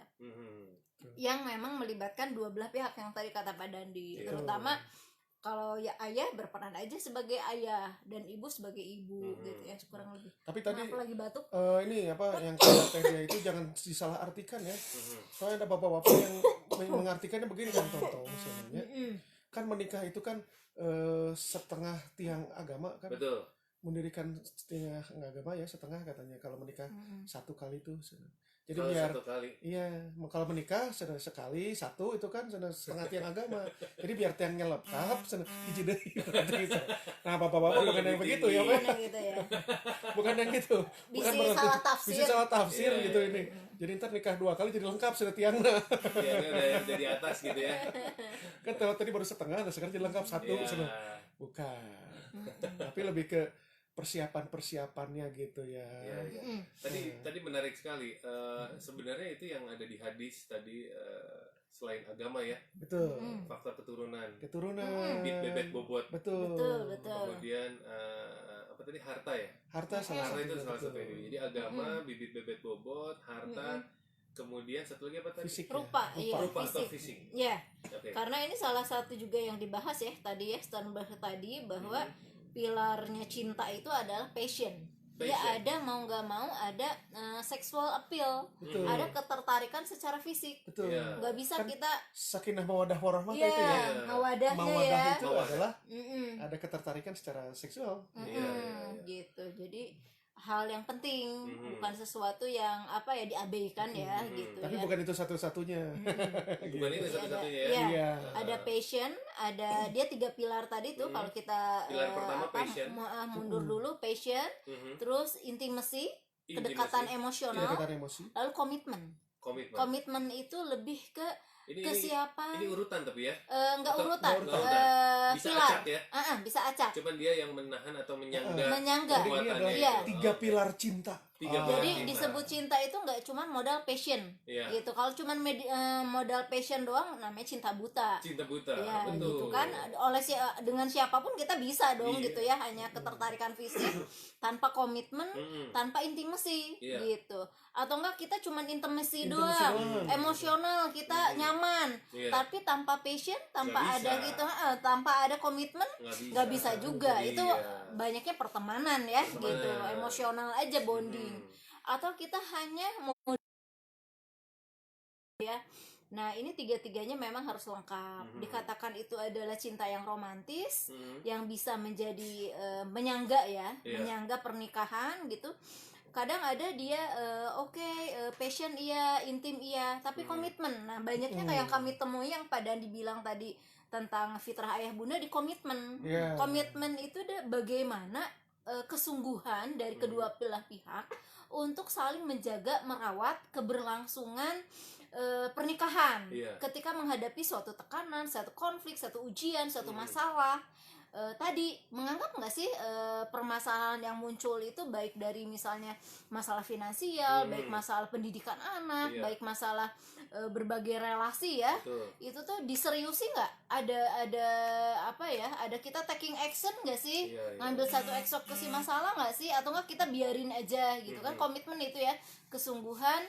yang memang melibatkan dua belah pihak yang tadi kata Pak Dandi. Terutama kalau ya ayah berperan aja sebagai ayah dan ibu sebagai ibu gitu ya, kurang lebih. Tapi tadi lagi batuk. Ini yang kata Teh itu jangan disalahartikan ya. Soalnya ada bapak-bapak yang mengartikannya begini kan, Tonto misalnya. Kan menikah itu kan setengah tiang agama kan. Betul. Mendirikan setengah agama ya, setengah katanya kalau menikah satu kali itu. Jadi Kalau biar satu kali. Iya, kalau menikah sekali satu itu kan setengah tiang agama. Jadi biar tiangnya lengkap hiji deui gitu. Nah, bapak-bapak bukan yang begitu ya, Pak. Gitu ya. Bukan yang gitu. Bukan Bisi berarti salah tafsir. bisa salah tafsir gitu ini. Jadi ntar nikah 2 kali jadi lengkap sudah tiangnya. Udah di atas gitu ya. Kan tadi baru setengah, nah sekarang jadi lengkap satu. Bukan. Tapi lebih ke persiapannya gitu ya. Tadi menarik sekali. Sebenarnya itu yang ada di hadis tadi, selain agama ya. Betul. Faktor keturunan. Bibit bebek bobot. Betul. Kemudian apa tadi, harta ya? Harta itu salah satu ini. Jadi agama, bibit bebek bobot, harta, kemudian satu lagi apa tadi? Fisik. Rupa atau fisik. fisik. Ya. Okay. Karena ini salah satu juga yang dibahas ya tadi ya, Sternberg tadi, bahwa pilarnya cinta itu adalah passion. Dia ada mau nggak mau ada sexual appeal, ada ketertarikan secara fisik. Betul. Nggak bisa Kan kita sakinah mawaddah warahmah itu ya. mawadahnya Mawaddah ya. itu adalah ada ketertarikan secara seksual. Gitu. Jadi hal yang penting, bukan sesuatu yang diabaikan ya gitu. Tapi ya. bukan itu satu-satunya. Bukan itu satu-satunya ya. Iya. Ada passion, ada dia 3 pilar tadi tuh. Kalau kita Pilar pertama passion. mundur dulu, passion, terus intimacy, kedekatan emosional, Kedekatan emosi. lalu komitmen. Komitmen itu lebih ke kesiapan. Ini urutan tapi ya. Enggak Atau urutan. Bisa Pilar. acak ya. Bisa acak. Cuman dia yang menahan atau menyangga. Menyangga. Jadi ini adalah Iya. 3 pilar cinta. Jadi disebut cinta itu nggak cuma modal passion, gitu. Kalau cuma modal passion doang, namanya cinta buta. Cinta buta, ya, betul. gitu kan. Dengan siapapun kita bisa dong, gitu ya. Hanya ketertarikan fisik, tanpa komitmen, tanpa intimasi, gitu. Atau enggak kita cuma intimasi doang, emosional kita nyaman, tapi tanpa passion, tanpa ada gitu, tanpa ada komitmen, nggak bisa juga. Itu banyaknya pertemanan ya, gitu. Emosional aja bonding. Atau kita hanya mau ya. Nah, ini 3-tiganya memang harus lengkap. Dikatakan itu adalah cinta yang romantis, yang bisa menjadi menyangga ya, menyangga pernikahan gitu. Kadang ada dia passion iya, intim iya, tapi komitmen. Nah, banyaknya kayak yang kami temui yang pada dibilang tadi tentang fitrah ayah bunda di komitmen. Komitmen itu bagaimana kesungguhan dari kedua belah pihak untuk saling menjaga, merawat keberlangsungan pernikahan ketika menghadapi suatu tekanan, suatu konflik, suatu ujian, suatu masalah. tadi menganggap nggak sih permasalahan yang muncul itu baik dari misalnya masalah finansial, baik masalah pendidikan anak, Iya. baik masalah berbagai relasi ya, Betul. itu tuh diseriusi nggak? Ada apa ya? Ada kita taking action nggak sih? Iya, iya. Ngambil satu eksekusi masalah nggak sih? Atau nggak kita biarin aja gitu kan? Komitmen itu ya, kesungguhan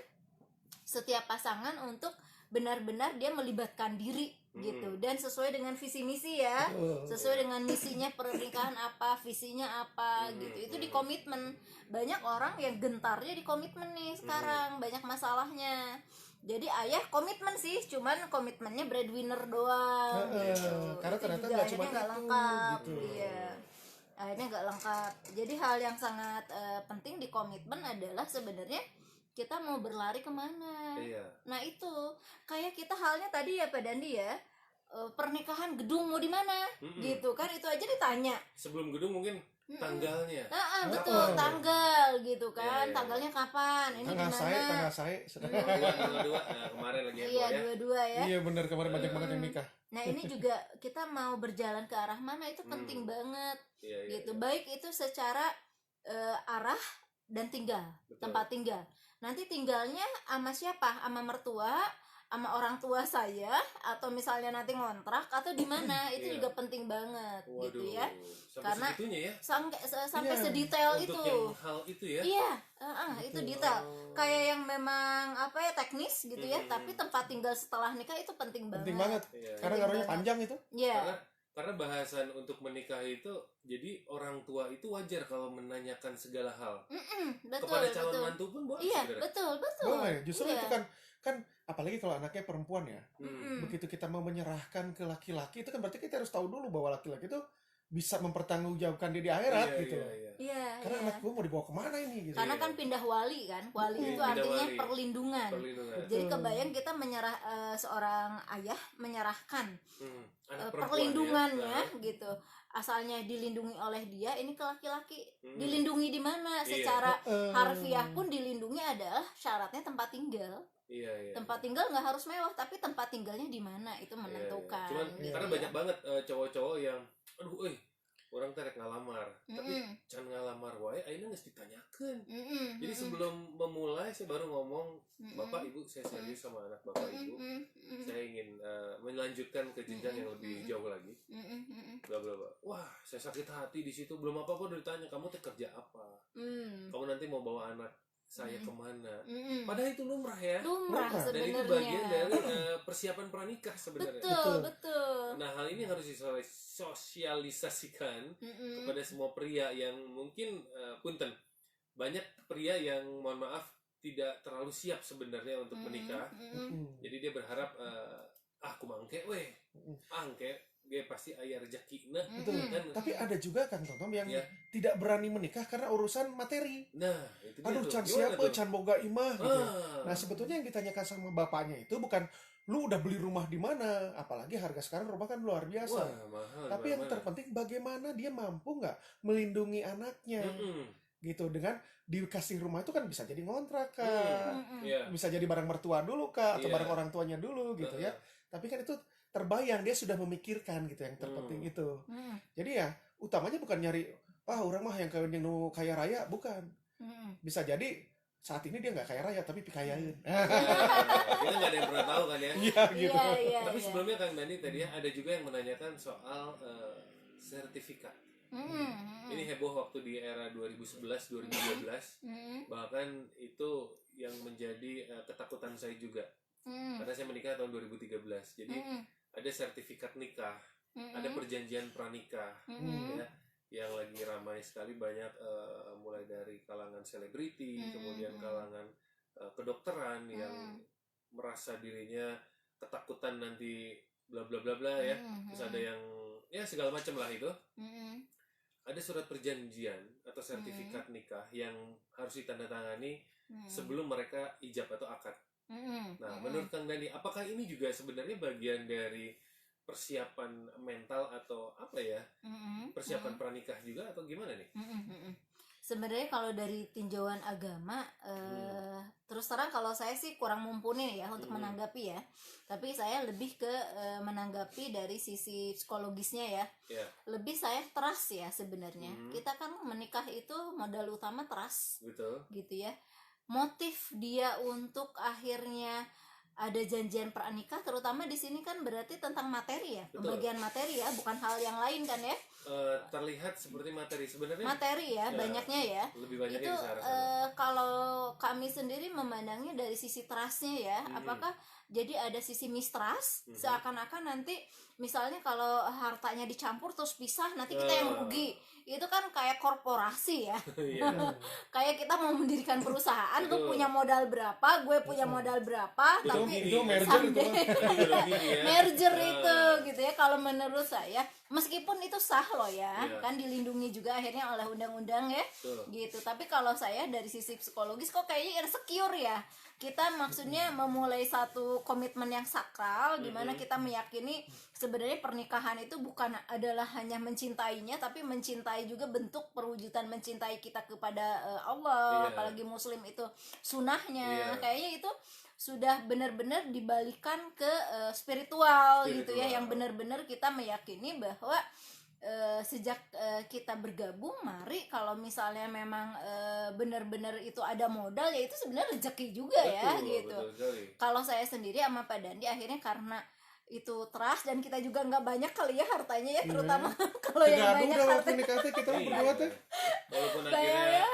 setiap pasangan untuk benar-benar dia melibatkan diri gitu, dan sesuai dengan visi misi ya, sesuai dengan misinya pernikahan apa, visinya apa gitu, itu di komitmen. Banyak orang yang gentarnya di komitmen nih sekarang, banyak masalahnya. Jadi ayah komitmen sih, cuman komitmennya breadwinner doang gitu. Karena Itu ternyata juga nggak cuma akhirnya nggak itu, lengkap gitu. iya, akhirnya nggak lengkap. Jadi hal yang sangat penting di komitmen adalah sebenarnya kita mau berlari kemana. Iya. Nah itu kayak kita halnya tadi ya Pak Dandi ya, pernikahan gedung mau di mana gitu kan, itu aja ditanya. Sebelum gedung mungkin tanggalnya. Betul, tanggal gitu kan, Iya, iya. tanggalnya kapan, ini di Tanggal mana. saya sudah. Dua, kemarin lagi Iya, ya. dua-dua ya. Iya benar, kemarin banyak banget yang nikah. Nah ini juga kita mau berjalan ke arah mana itu penting banget Iya, iya, gitu. iya. Baik itu secara arah dan tinggal, Betul. tempat tinggal. Nanti tinggalnya sama siapa? Sama mertua, sama orang tua saya, atau misalnya nanti ngontrak atau di mana, itu Iya. juga penting banget gitu Waduh, ya. sampai Karena segitunya ya. Sampai Iya, sedetail Untuk itu. yang hal itu ya. Iya, itu detail. Kayak yang memang apa ya, teknis gitu ya, tapi tempat tinggal setelah nikah itu penting banget. Penting banget. Iya, Karena Penting ngaruhnya banget. panjang itu. Iya. Karena bahasan untuk menikah itu, jadi orang tua itu wajar kalau menanyakan segala hal Betul, kepada calon betul. mantu pun boleh Iya, sebenarnya. betul. Boleh, justru Iya. itu kan apalagi kalau anaknya perempuan ya. Begitu kita mau menyerahkan ke laki-laki itu kan berarti kita harus tahu dulu bahwa laki-laki itu bisa mempertanggungjawabkan dia di akhirat Iya, gitu. iya, iya. Iya, Karena iya. anak gue mau dibawa kemana ini gitu. Karena kan pindah wali kan. Wali itu Pindah artinya wali. perlindungan. Perlindungan. Jadi kebayang kita seorang ayah menyerahkan Anak perempuan perlindungannya ya. gitu. Asalnya dilindungi oleh dia, ini ke laki-laki. Dilindungi di mana? Iya. Secara harfiah pun dilindungi adalah syaratnya tempat tinggal. Iya, iya. Tempat tinggal nggak harus mewah, tapi tempat tinggalnya di mana itu Iya, iya. menentukan. Cuman gitu karena ya. banyak banget cowok-cowok yang aduh orang terek ngalamar, tapi can ngalamar wae ayeuna geus ditanyakeun. Jadi sebelum memulai saya baru ngomong, Bapak Ibu saya serius sama anak Bapak Ibu. Saya ingin melanjutkan ke jenjang yang lebih jauh lagi. Bla bla bla. Wah, saya sakit hati di situ. Belum apa-apa udah ditanya, kamu teh kerja apa? Kamu nanti mau bawa anak saya kemana? Padahal itu lumrah ya. Lumrah Dan itu sebenarnya. bagian dari persiapan pranikah sebenarnya. Betul. Nah, hal ini harus disosialisasikan kepada semua pria yang mungkin punten. Banyak pria yang mohon maaf tidak terlalu siap sebenarnya untuk menikah. Jadi dia berharap aku mangke weh. Angke dia pasti aya rezekina. Betul. Kan? Tapi ada juga kan Tom yang Ya. tidak berani menikah karena urusan materi. Nah, itu dia Aduh, tuh. can Gimana siapa, tuh? can boga imah gitu. Ah. Nah, sebetulnya yang ditanyakan sama bapaknya itu bukan lu udah beli rumah di mana, apalagi harga sekarang rumah kan luar biasa. Wah, mahal. Tapi yang terpenting bagaimana dia mampu nggak melindungi anaknya gitu, dengan dikasih rumah itu kan bisa jadi ngontrak kak, Iya. bisa jadi barang mertua dulu kak, atau Iya. barang orang tuanya dulu gitu ya. Tapi kan itu terbayang, dia sudah memikirkan gitu, yang terpenting itu. Jadi ya utamanya bukan nyari orang mah yang kaya raya, bukan. Bisa jadi saat ini dia nggak kaya raya tapi pikayain. Kita nggak ada yang pernah tahu kan ya. Iya gitu. Iya. Tapi sebelumnya Kang Dani tadi ya, ada juga yang menanyakan soal sertifikat. Ini heboh waktu di era 2011-2012. Bahkan itu yang menjadi ketakutan saya juga. Karena saya menikah tahun 2013. Jadi ada sertifikat nikah, ada perjanjian pranikah, ya, yang lagi ramai sekali, banyak mulai dari kalangan selebriti, kemudian kalangan kedokteran yang merasa dirinya ketakutan nanti bla bla bla bla ya. Terus ada yang ya segala macam lah itu. Ada surat perjanjian atau sertifikat nikah yang harus ditandatangani sebelum mereka ijab atau akad. Nah, menurut Kang Dani, apakah ini juga sebenarnya bagian dari persiapan mental atau apa ya? Persiapan pranikah juga atau gimana nih? sebenarnya kalau dari tinjauan agama terus terang kalau saya sih kurang mumpuni ya untuk menanggapi ya, tapi saya lebih ke menanggapi dari sisi psikologisnya ya. Ya, Lebih saya trust ya sebenarnya. Kita kan menikah itu modal utama trust betul. gitu ya. Motif dia untuk akhirnya ada janjian pernikah terutama di sini kan berarti tentang materi ya, Betul. pembagian materi ya, bukan hal yang lain kan ya. Terlihat seperti materi sebenarnya Materi ya, banyaknya ya. lebih banyaknya Itu di sana. kalau kami sendiri memandangnya dari sisi trustnya ya, apakah jadi ada sisi mistrust seakan-akan nanti misalnya kalau hartanya dicampur terus pisah nanti kita yang rugi. Itu kan kayak korporasi ya. Iya. Kayak kita mau mendirikan perusahaan tuh Betul. punya modal berapa, gue punya modal berapa, Itu tapi itu merger itu someday Ideologi ya. merger Ah. itu gitu ya. Kalau menurut saya meskipun itu sah loh ya, Iya. kan dilindungi juga akhirnya oleh undang-undang ya. Betul. Gitu. Tapi kalau saya dari sisi psikologis kok kayaknya insecure ya. Kita maksudnya memulai satu komitmen yang sakral di mana kita meyakini sebenarnya pernikahan itu bukan adalah hanya mencintainya tapi mencintai juga bentuk perwujudan mencintai kita kepada Allah, Iya. apalagi muslim itu sunahnya. Iya. Kayaknya itu sudah benar-benar dibalikan ke spiritual gitu ya, Spiritual. yang benar-benar kita meyakini bahwa sejak kita bergabung, mari kalau misalnya memang benar-benar itu ada modal ya itu sebenarnya rezeki juga ya Betul, gitu. betul sekali. Kalau saya sendiri sama Pak Dandi akhirnya karena itu trust dan kita juga nggak banyak kali ya hartanya ya, terutama kalau yang Tergantung banyak dah waktu harta nikah teh kita Iya. berdua teh. Walaupun kayak akhirnya ya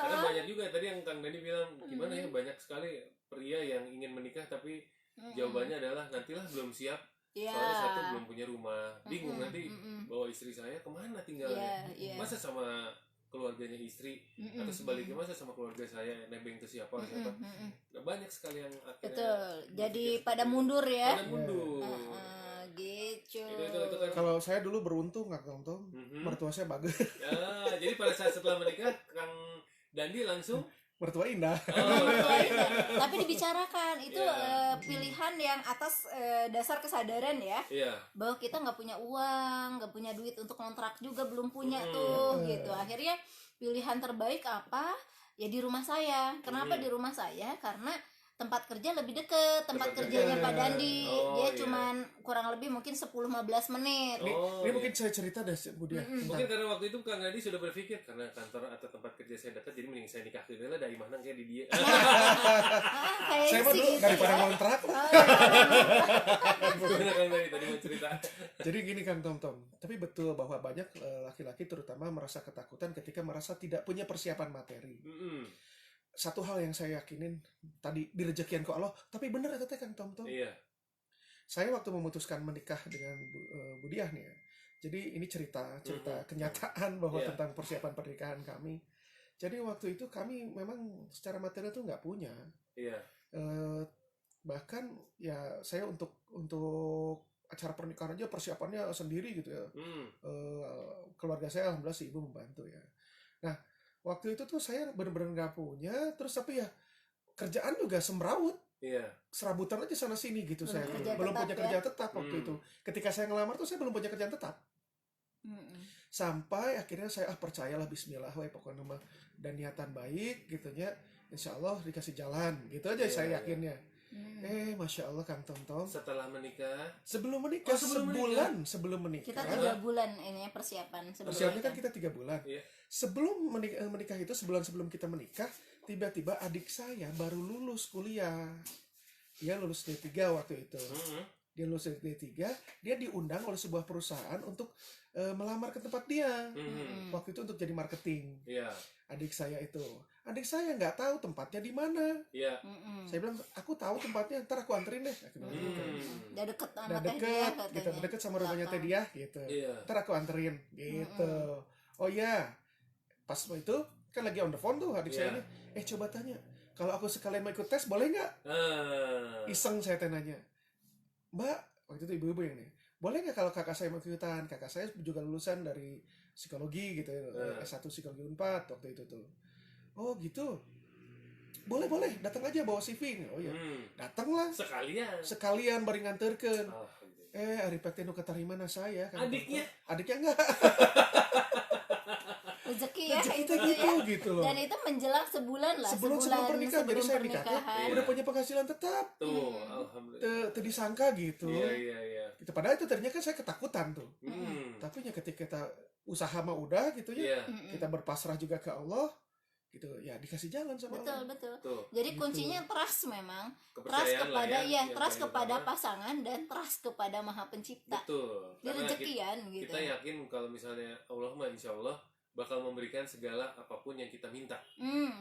karena banyak juga tadi yang Kang Dani bilang gimana ya, banyak sekali pria yang ingin menikah tapi jawabannya adalah nantilah belum siap. ya Soalnya satu belum punya rumah, bingung nanti bawa istri saya kemana tinggalnya, Iya, iya. masa sama keluarganya istri atau sebaliknya masa sama keluarga saya nebeng ke siapa. Nah, banyak sekali yang akhirnya betul, jadi berpikir pada seperti mundur itu. ya. Pada mundur. Gitu. Itu kan. Kalau saya dulu beruntung nggak Tom, mertua saya bagus, Ya, jadi pada saat setelah menikah Kang Dandi langsung mertua indah. Tapi dibicarakan itu Iya. pilihan yang atas dasar kesadaran ya, iya bahwa kita nggak punya uang, nggak punya duit untuk kontrak juga belum punya tuh gitu. Akhirnya pilihan terbaik apa? Ya di rumah saya. Kenapa di rumah saya? Karena tempat kerja lebih deket, tempat Tempat kerjanya kerja. Pak Dandi. Oh, Dia iya. cuman kurang lebih mungkin 10-15 menit. Oh, Ini iya. mungkin saya cerita deh Bu Dia. Mungkin karena waktu itu Kang Dandi sudah berpikir karena kantor atau tempat kerja saya dekat, jadi mending saya nikah dulu lah dari mana kayak di dia. Kayaknya Saya mah sih dulu gitu daripada ya. ngontrak. Gimana Kang Dandi tadi mau cerita? Jadi gini kan Tom, tapi betul bahwa banyak laki-laki terutama merasa ketakutan ketika merasa tidak punya persiapan materi. Satu hal yang saya yakinin tadi direjekian ke Allah, tapi benar itu teh Kang Tom. Iya. Saya waktu memutuskan menikah dengan Bu Diah nih ya. Jadi ini cerita kenyataan bahwa Iya. tentang persiapan pernikahan kami. Jadi waktu itu kami memang secara material tuh nggak punya. Iya. Bahkan ya saya untuk acara pernikahan aja persiapannya sendiri gitu ya. Keluarga saya alhamdulillah si ibu membantu ya. Nah waktu itu tuh saya benar-benar nggak punya, terus tapi ya kerjaan juga semrawut, Iya. serabutan aja sana sini gitu. Belum Saya kerja belum tetap punya ya? kerjaan tetap waktu itu. Ketika saya ngelamar tuh saya belum punya kerjaan tetap. Sampai akhirnya saya percayalah Bismillah, pokoknya mah dan niatan baik gitunya, Insya Allah dikasih jalan gitu aja Iya, saya iya. yakinnya. Masya Allah Kang Tom. Setelah menikah, Sebelum menikah, Oh, sebelum sebelum menikah. Kita 3 bulan ini ya persiapan sebelum Persiapannya kan menikah. kita 3 bulan. Iya. Sebelum menikah itu, sebulan sebelum kita menikah, tiba-tiba adik saya baru lulus kuliah. Dia lulus D3 waktu itu. Dia lulus D3, dia diundang oleh sebuah perusahaan untuk melamar ke tempat dia. Waktu itu untuk jadi marketing. Iya. Adik saya itu. Adik saya nggak tahu tempatnya di mana. Iya. Saya bilang, aku tahu tempatnya, ntar aku anterin deh. Aku bilang gitu. Udah deket sama Udah Teh Diah deket, katanya. gitu, deket sama rumahnya Teh Diah gitu. Iya. Ntar aku anterin gitu. Oh iya, pas itu kan lagi on the phone tuh adik saya Iya. ini, coba tanya, kalau aku sekalian mau ikut tes boleh nggak? Iseng saya tanya, Mbak, waktu itu ibu-ibu yang nih, boleh nggak kalau kakak saya mau ikutan? Kakak saya juga lulusan dari psikologi gitu ya, S1 psikologi Unpad waktu itu tuh. Oh gitu, boleh datang aja bawa CV. Oh iya, datanglah sekalian bari nganterkeun. Ari pek teh nu katarimana saya kan. Adiknya Adiknya enggak. rezeki ya rezeki itu gitu ya. gitu loh. Dan itu menjelang sebulan lah, sebelum pernikahan, jadi sebelum saya nikah pernikahan. Iya. udah punya penghasilan tetap, Tuh, alhamdulillah. teu disangka gitu. Iya. Gitu. Padahal itu ternyata kan saya ketakutan tuh. Tapi ya ketika kita usaha mah udah gitu ya, Iya. kita berpasrah juga ke Allah, gitu ya dikasih jalan sama Betul, Allah. betul. Tuh, Jadi Gitu. kuncinya trust memang. Trust kepercayaan lah kepada ya, ya, yang trust paling kepada utama. pasangan dan trust kepada Maha Pencipta. Betul. Di Karena rezekian gitu. kita yakin kalau misalnya Allah mah insya Allah bakal memberikan segala apapun yang kita minta.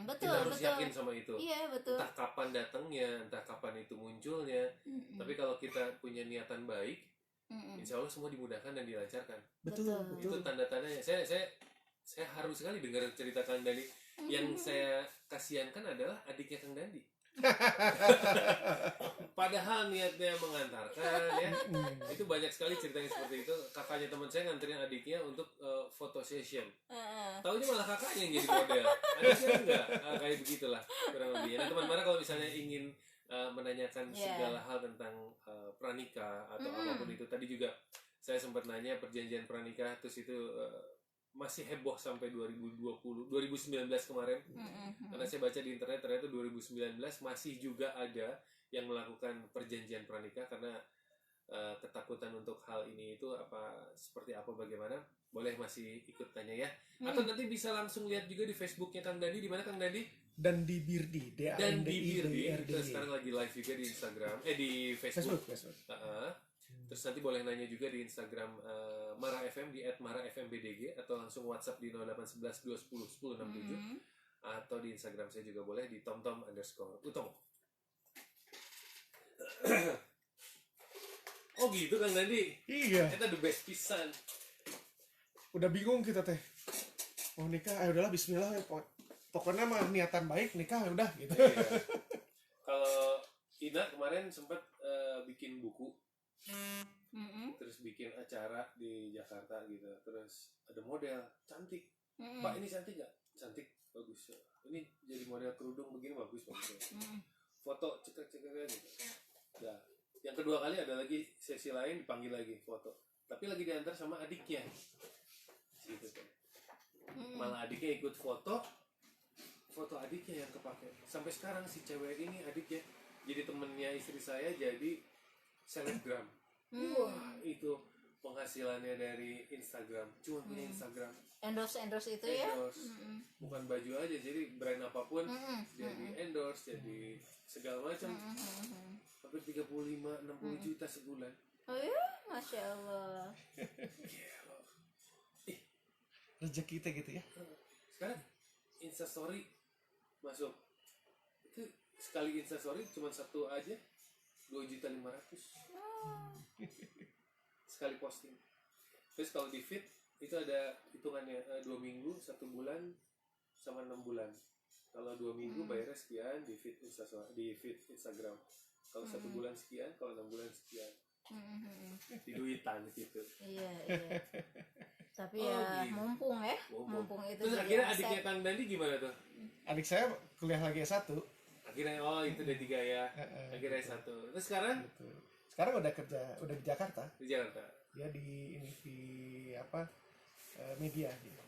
Betul, Kita harus betul. yakin sama itu. Iya, betul. Entah kapan datangnya, entah kapan itu munculnya. Tapi kalau kita punya niatan baik, insya Allah semua dimudahkan dan dilancarkan. Betul, Betul. betul. Itu tanda-tandanya. Saya haru sekali dengar cerita Kang Dandi. Yang saya kasihankan adalah adiknya Kang Dandi. Padahal niatnya mengantarkan ya. Itu banyak sekali ceritanya seperti itu. Kakaknya teman saya nganterin adiknya untuk foto session. Taunya malah kakaknya yang jadi model. Adiknya enggak. Kayak begitulah kurang lebihnya. Nah, teman Mara kalau misalnya ingin menanyakan Yeah. segala hal tentang pranikah atau apapun itu, tadi juga saya sempat nanya perjanjian pranikah, terus itu masih heboh sampai 2019 kemarin. Karena saya baca di internet ternyata 2019 masih juga ada yang melakukan perjanjian pranikah karena ketakutan untuk hal ini itu seperti apa bagaimana. Boleh masih ikut tanya ya. Atau nanti bisa langsung lihat juga di Facebooknya Kang Dandi. Di mana Kang Dandi? Dan di Birdi, Dan di Birdi. DANDI. Kita sekarang lagi live juga di Instagram, di Facebook. Facebook. Terus nanti boleh nanya juga di Instagram Mara FM di @marafmbdg atau langsung WhatsApp di 0811 210 1067 atau di Instagram saya juga boleh di tomtom_utomo. Oh gitu Kang Dandi. Iya, Kita the best pisan. udah bingung kita teh. Mau nikah, udahlah bismillah ya. Pokoknya mah niatan baik nikah ya udah gitu. Iya. Kalau Ina kemarin sempat bikin buku, terus bikin acara di Jakarta gitu, terus ada model cantik. Pak ini cantik nggak? Cantik, bagus. Ini jadi model kerudung begini bagus. Foto cekek gitu. Nah, yang kedua kali ada lagi sesi lain dipanggil lagi foto, tapi lagi diantar sama adiknya. Gitu kan. Malah adiknya ikut foto adiknya yang kepake. Sampai sekarang si cewek ini adiknya jadi temennya istri saya jadi selebgram. Wah, itu penghasilannya dari Instagram. Cuma punya Instagram. Endorse itu ya. Endorse. Bukan baju aja, jadi brand apapun jadi endorse, jadi segala macam. Hampir 35-60 juta sebulan. Oh ya, Masya Allah. Rezeki kita gitu ya. Sekarang Instastory masuk. Itu sekali Instastory cuma satu aja 2.500.000. Sekali posting. Terus kalau di feed itu ada hitungannya 2 minggu, 1 bulan, sama 6 bulan. Kalau 2 minggu bayarnya sekian di feed Instagram. Kalau 1 bulan sekian, kalau 6 bulan sekian. Di duitan gitu. Iya. Tapi Oh, ya gitu. mumpung itu. Terus jadi akhirnya aset. adiknya Kang Dandi gimana tuh? Adik saya kuliah lagi S1. Akhirnya itu D3 ya. Akhirnya S1. Terus sekarang Gitu. Sekarang udah di Jakarta. di Jakarta. Ya di media gitu.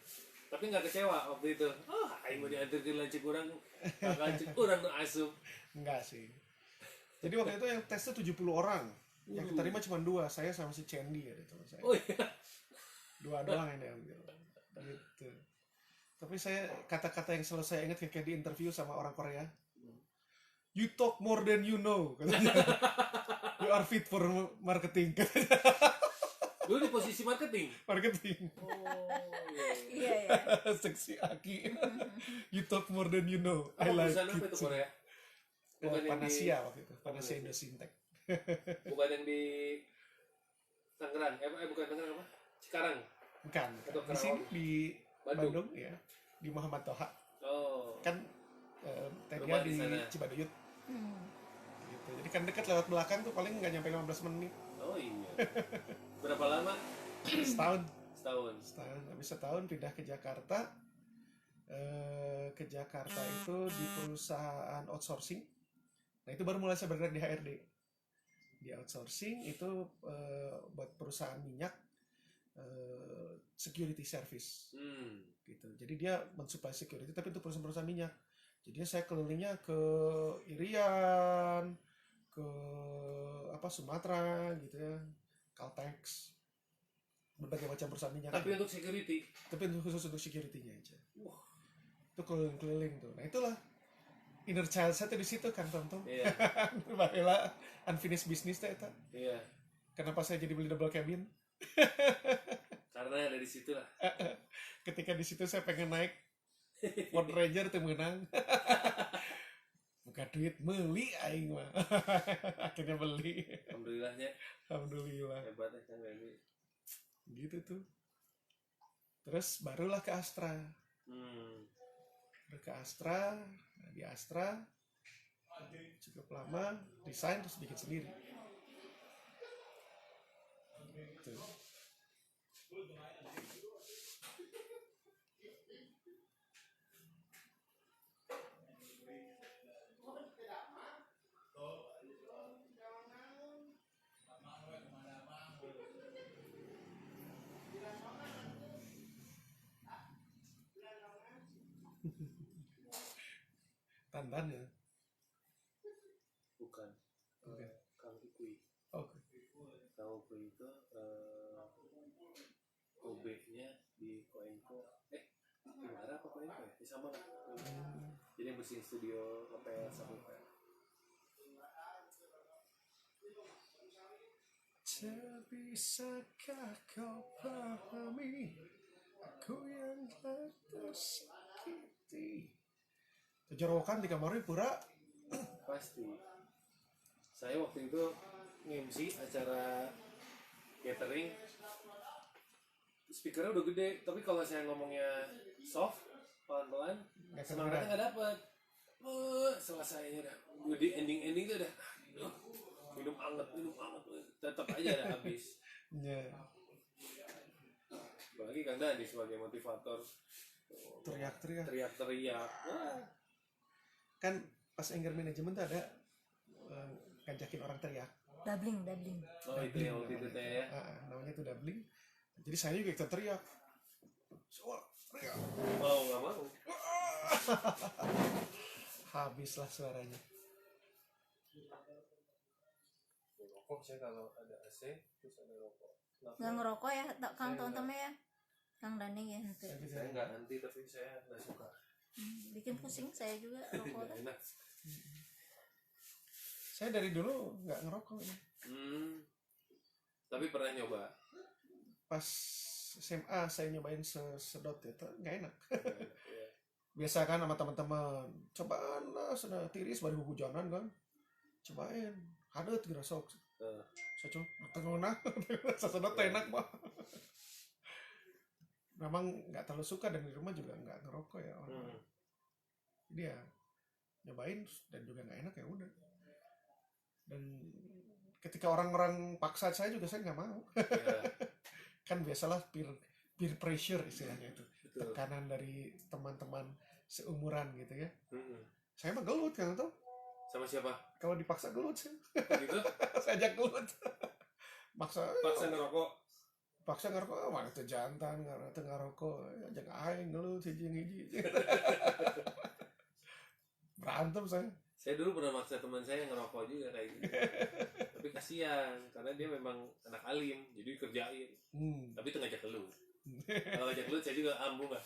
Tapi nggak kecewa waktu itu. Oh, aing mau diantar ke lanci kurang, lanci kurang nu asup. Enggak sih. Jadi waktu itu yang tesnya 70 orang. Yang keterima cuma 2, saya sama si Candy ya teman saya. Oh iya. 2 doang yang diambil. Gitu. Tapi saya kata-kata yang selalu saya ingat kayak di interview sama orang Korea. You talk more than you know. Katanya. You are fit for marketing. Dulu di posisi marketing. Marketing. Oh Iya. Seksi Aki. You talk more than you know. I Apa like perusahaan apa it. itu Korea? Bukan yang Panasia di- waktu itu. Panasia Indosintek. Bukan yang di Tangerang. Bukan Tangerang apa? Cikarang. Bukan. Atau Di sini Karawang. di Bandung. Bandung ya. Di Muhammad Toha. Oh. Kan tadinya Rumah di di sana. Cibaduyut. Gitu. Jadi kan dekat lewat belakang tuh paling nggak nyampe 15 menit. Oh iya. Berapa lama? Setahun. Setahun. Habis setahun pindah ke Jakarta. Ke Jakarta itu di perusahaan outsourcing. Nah itu baru mulai saya bergerak di HRD. Di outsourcing itu buat perusahaan minyak, security service. gitu. Jadi dia mensupply security tapi untuk perusahaan-perusahaan minyak. Jadinya saya kelilingnya ke Irian, ke Sumatera gitu ya, Caltex, berbagai macam perusahaan minyak. Tapi untuk security. Tapi khusus untuk security-nya aja. Itu keliling-keliling tuh. Nah itulah inner child saya tuh di situ kan tonton. Iya. Baheula unfinished business teh eta. Iya. Kenapa saya jadi beli double cabin? Karena dari situ lah. Ketika di situ saya pengen naik Ford Ranger tuh menang. Buka duit beli aing mah. Akhirnya beli. Alhamdulillahnya. Alhamdulillah. Hebat ya kan ini. Gitu tuh. Terus barulah ke Astra. Baru ke Astra. Nah, di Astra cukup lama desain terus bikin sendiri. Tuh. Tandan ya. Bukan. Oke. Kang Kui. Oke. Kang Kui itu OB-nya di Koenko. Gimana apa Koenko ya? Ya sama lah. Jadi yang bersihin studio hotel sama hotel. Tak bisakah kau pahami aku yang tersakiti. Kejerokan di kamar pura. Pasti. Saya waktu itu nge-MC acara catering. Speakernya udah gede, tapi kalau saya ngomongnya soft, pelan-pelan, Nggak semangatnya nggak dapet. Selesainya udah di ending tuh udah minum anget, tetap aja ada habis. Ya, Apalagi Kang Dani sebagai motivator, teriak-teriak. teriak-teriak. Kan pas anger management tuh ada ngajakin orang teriak. Doubling. Oh itu yang waktu itu teh ya. Namanya tuh doubling. Jadi saya juga ikut teriak. Semua teriak. Mau nggak mau. Habislah suaranya. Rokok saya kalau ada AC terus ada rokok. Nggak ngerokok ya Kang Saya Tonton ya, Kang Dani ya nanti. Saya nggak anti tapi saya nggak suka. Bikin pusing saya juga rokok. Nggak enak. Saya dari dulu nggak ngerokok. Tapi pernah nyoba. Pas SMA saya nyobain sedot itu nggak enak. Iya. Biasa kan sama teman-teman. Cobaan lah, sudah tiris baru hujanan kan. Cobain. Hadet gitu sok. Saya coba tengah sedot enak mah. Memang nggak terlalu suka dan di rumah juga nggak ngerokok ya orang. Jadi ya nyobain dan juga nggak enak ya udah. Dan ketika orang-orang paksa saya juga saya nggak mau. Ya, Kan biasalah peer pressure istilahnya itu. betul. Tekanan dari teman-teman seumuran gitu ya. Mm-mm. Saya mah gelut kan tuh. Sama siapa? Kalau dipaksa gelut sih. Gitu? Saya ajak gelut. Paksa ngerokok. paksa ngerokok, mana tuh jantan ngerokok, ajak aing gelut hiji. Berantem saya. Saya dulu pernah maksa teman saya ngerokok juga kayak gitu. Tapi kasihan karena dia memang anak alim, jadi kerjain. Tapi itu ngajak gelut. Kalau ngajak gelut saya juga ambu nggak.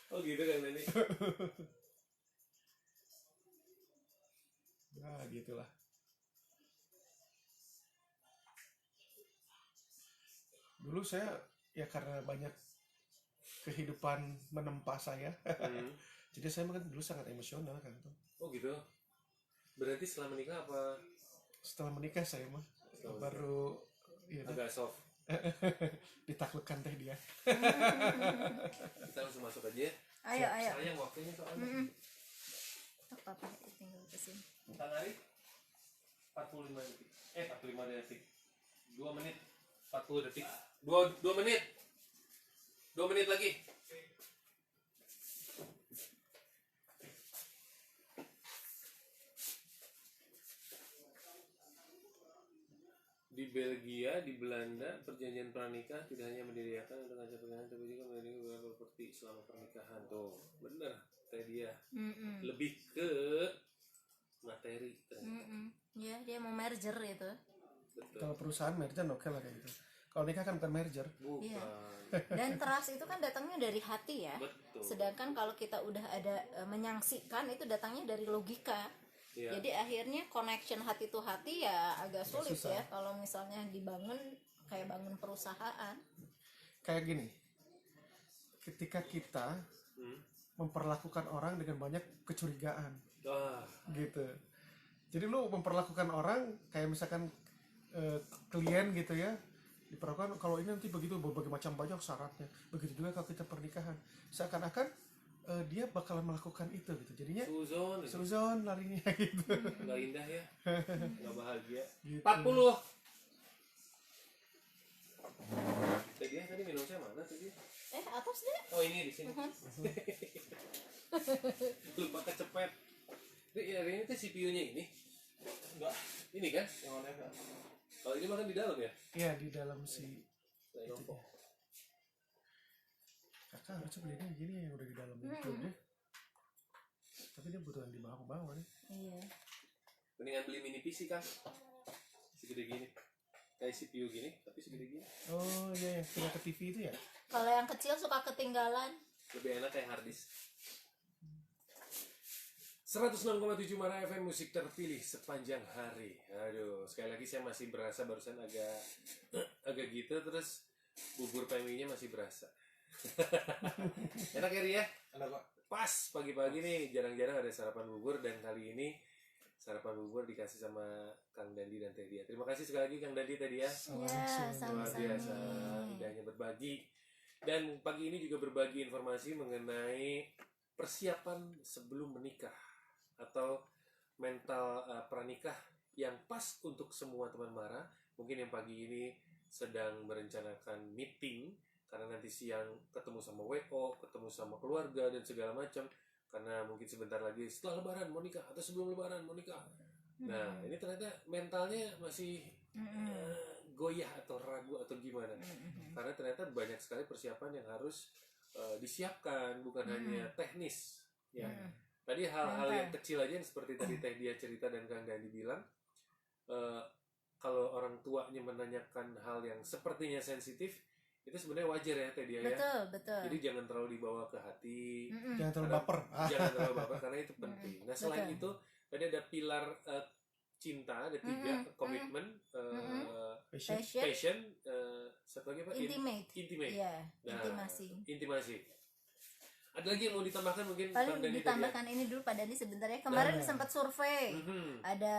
Oh gitu kan Dani. Nah gitulah. Dulu saya ya karena banyak kehidupan menempa saya, jadi saya kan dulu sangat emosional kan tuh. Oh gitu. Berarti setelah menikah apa? Setelah menikah saya mah baru ya, Agak soft. ditaklukkan teh dia. Kita langsung masuk aja ya. Ayo. Sayang waktunya soalnya. Apa tinggal kesini. Tang Ari 45 detik. 45 detik. 2 menit. 40 detik. 2 menit. 2 menit lagi. Di Belgia, di Belanda, perjanjian pranikah tidak hanya mendirikan untuk acara pernikahan, tapi juga mendirikan beberapa properti selama pernikahan. Tuh, bener, tadi dia lebih ke materi ternyata. Ya, dia mau merger itu. Betul. Kalau perusahaan merger oke lah kayak gitu. Kalau nikah kan bukan merger. Bukan. Iya. Dan trust itu kan datangnya dari hati ya. Betul. Sedangkan kalau kita udah ada menyaksikan itu datangnya dari logika. Iya. Jadi akhirnya connection hati to hati ya agak sulit susah. ya kalau misalnya dibangun kayak bangun perusahaan. Kayak gini. Ketika kita memperlakukan orang dengan banyak kecurigaan Wah, gitu. Jadi lu memperlakukan orang kayak misalkan klien gitu ya, diperlakukan kalau ini nanti begitu berbagai macam banyak syaratnya. Begitu juga kalau kita pernikahan, seakan-akan dia bakalan melakukan itu gitu. Jadinya suzon larinya gitu. nggak indah ya, nggak bahagia. Gitu. 40. Tadi tadi minum saya mana tadi? Atas deh. Oh ini di sini. Lupa kecepet. Ini tuh CPU-nya ini. Enggak, Ini kan? yang mana enggak? Kalau ini makan di dalam ya? Iya di dalam si Lenovo. kakak harusnya belinya gini yang udah di dalam itu deh. Tapi dia butuh yang di bawah nih. Iya. Mendingan beli mini PC kan? Segede gini. Kayak CPU gini, tapi segede gini. Oh iya yang pindah ke TV itu ya. Kalau yang kecil suka ketinggalan. Lebih enak kayak hard disk. 106,7 Mara FM musik terpilih sepanjang hari. Aduh, sekali lagi saya masih berasa barusan agak gitu, terus bubur PMI-nya masih berasa. Enak ya Ria? Enak kok. Pas pagi-pagi nih, jarang-jarang ada sarapan bubur, dan kali ini sarapan bubur dikasih sama Kang Dandi dan Teh Dia. Terima kasih sekali lagi Kang Dandi, Teh Dia. Ya, Luar biasa indahnya berbagi. Dan pagi ini juga berbagi informasi mengenai persiapan sebelum menikah atau mental pranikah yang pas untuk semua teman Mara. Mungkin yang pagi ini sedang merencanakan meeting karena nanti siang ketemu sama WO, ketemu sama keluarga dan segala macam, karena mungkin sebentar lagi setelah lebaran mau nikah atau sebelum lebaran mau nikah. Nah, ini ternyata mentalnya masih goyah atau ragu atau gimana. Karena ternyata banyak sekali persiapan yang harus disiapkan, bukan hanya teknis ya. Tadi hal-hal yang kecil aja yang seperti tadi Teh Dia cerita dan Kang Dandi bilang, kalau orang tuanya menanyakan hal yang sepertinya sensitif, itu sebenarnya wajar ya Teh Dia ya. Betul. Jadi jangan terlalu dibawa ke hati. Jangan terlalu Karena- baper. Jangan terlalu baper karena itu penting. Nah, selain itu tadi ada pilar cinta, ada 3, komitmen, passion, satu lagi apa? Intimate. Intimate. Iya, Nah, intimasi. Ada lagi yang mau ditambahkan mungkin? Paling Kang Dandi ditambahkan ini dulu Pak Dani sebentar ya. Kemarin Nah. sempat survei. Ada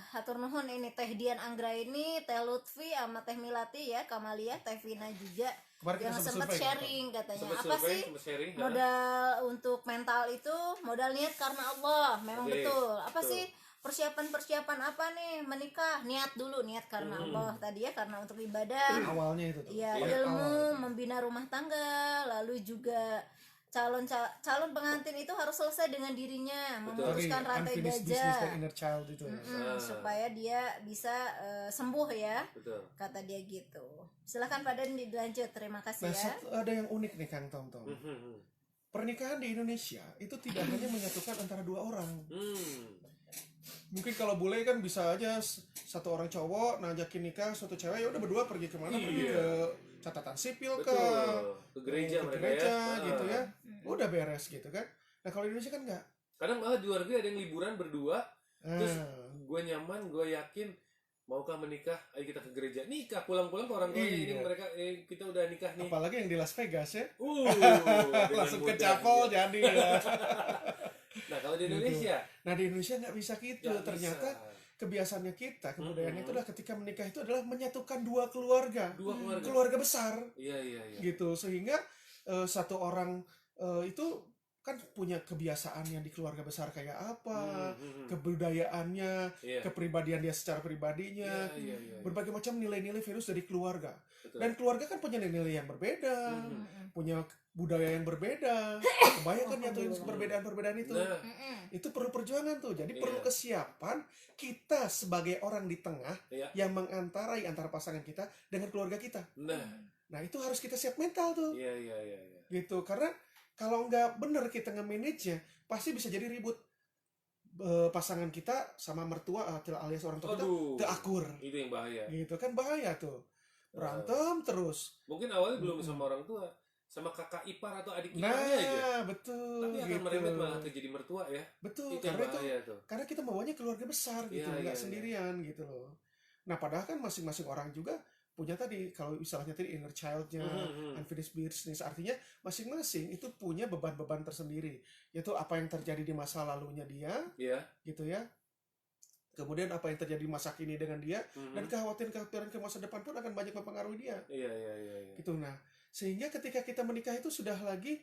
hatur nuhun ini Teh Dian Anggra ini, Teh Lutfi sama Teh Milati ya, Kamalia, Teh Vina juga Kemarin kita yang sempat survei, sharing katanya. Sempat Apa survei, sih sempat sharing. modal untuk mental itu? Modal niat karena Allah. Memang Oke, betul. Apa betul. sih persiapan apa nih menikah? Niat dulu, niat karena Allah tadi ya, karena untuk ibadah. Awalnya itu tuh. Iya, Iya, ilmu, membina rumah tangga, lalu juga calon pengantin itu harus selesai dengan dirinya, Betul. memutuskan rantai Unfinished business gajah. dan inner child itu. Supaya dia bisa sembuh ya, Betul. kata dia gitu. Silahkan Pak Dan dilanjut, terima kasih Nah, ya. ada yang unik nih Kang Tom. Pernikahan di Indonesia itu tidak hanya menyatukan antara dua orang. Mungkin kalau bule kan bisa aja satu orang cowok ngajakin nikah suatu cewek, ya udah berdua pergi kemana, pergi ke catatan sipil Betul. ke Ke gereja ke mereka gereja ya. gitu ya, udah beres gitu kan. Nah kalau di Indonesia kan enggak. Kadang malah di luar negeri ada yang liburan berdua, terus gue nyaman, gue yakin, maukah menikah? Ayo kita ke gereja, nikah, pulang-pulang ke orang tuanya, ini Iya. mereka kita udah nikah nih. Apalagi yang di Las Vegas ya, Dengan langsung ke mudahnya. chapel jadi ya. Nah kalau di Indonesia Nah di Indonesia nggak bisa gitu. nggak Ternyata bisa. kebiasaannya kita, kebudayaan itu adalah ketika menikah itu adalah menyatukan dua keluarga, Dua keluarga. keluarga besar Iya. gitu, sehingga satu orang itu kan punya kebiasaan yang di keluarga besar kayak apa, kebudayaannya, Iya. kepribadian dia secara pribadinya, Iya. berbagai macam nilai-nilai virus dari keluarga. Betul. Dan keluarga kan punya nilai-nilai yang berbeda, punya budaya yang berbeda, kebanyakan nyatuin perbedaan-perbedaan itu. Nah, Itu perlu perjuangan tuh. Jadi perlu Iya. kesiapan kita sebagai orang di tengah Iya. yang mengantarai antara pasangan kita dengan keluarga kita. Nah, itu harus kita siap mental tuh. iya. Gitu. Karena kalau nggak bener kita nge-manage-nya, pasti bisa jadi ribut. Pasangan kita sama mertua alias orang tua kita Aduh, teu akur. itu yang bahaya. Gitu kan bahaya tuh. Berantem terus. Mungkin awalnya belum sama orang tua, sama kakak ipar atau adik iparnya aja. Nah, betul. Tapi akan gitu. merembet malah ke jadi mertua ya. Betul, Itu yang karena itu bahaya tuh. karena kita maunya keluarga besar gitu, Iya, nggak iya, sendirian gitu loh. Nah, padahal kan masing-masing orang juga punya tadi, kalau istilahnya tadi inner child-nya, unfinished business, artinya masing-masing itu punya beban-beban tersendiri, yaitu apa yang terjadi di masa lalunya dia, Iya. gitu ya. Kemudian apa yang terjadi di masa kini dengan dia, dan kekhawatiran ke masa depan pun akan banyak mempengaruhi dia. Iya. Gitu. Nah, sehingga ketika kita menikah itu sudah lagi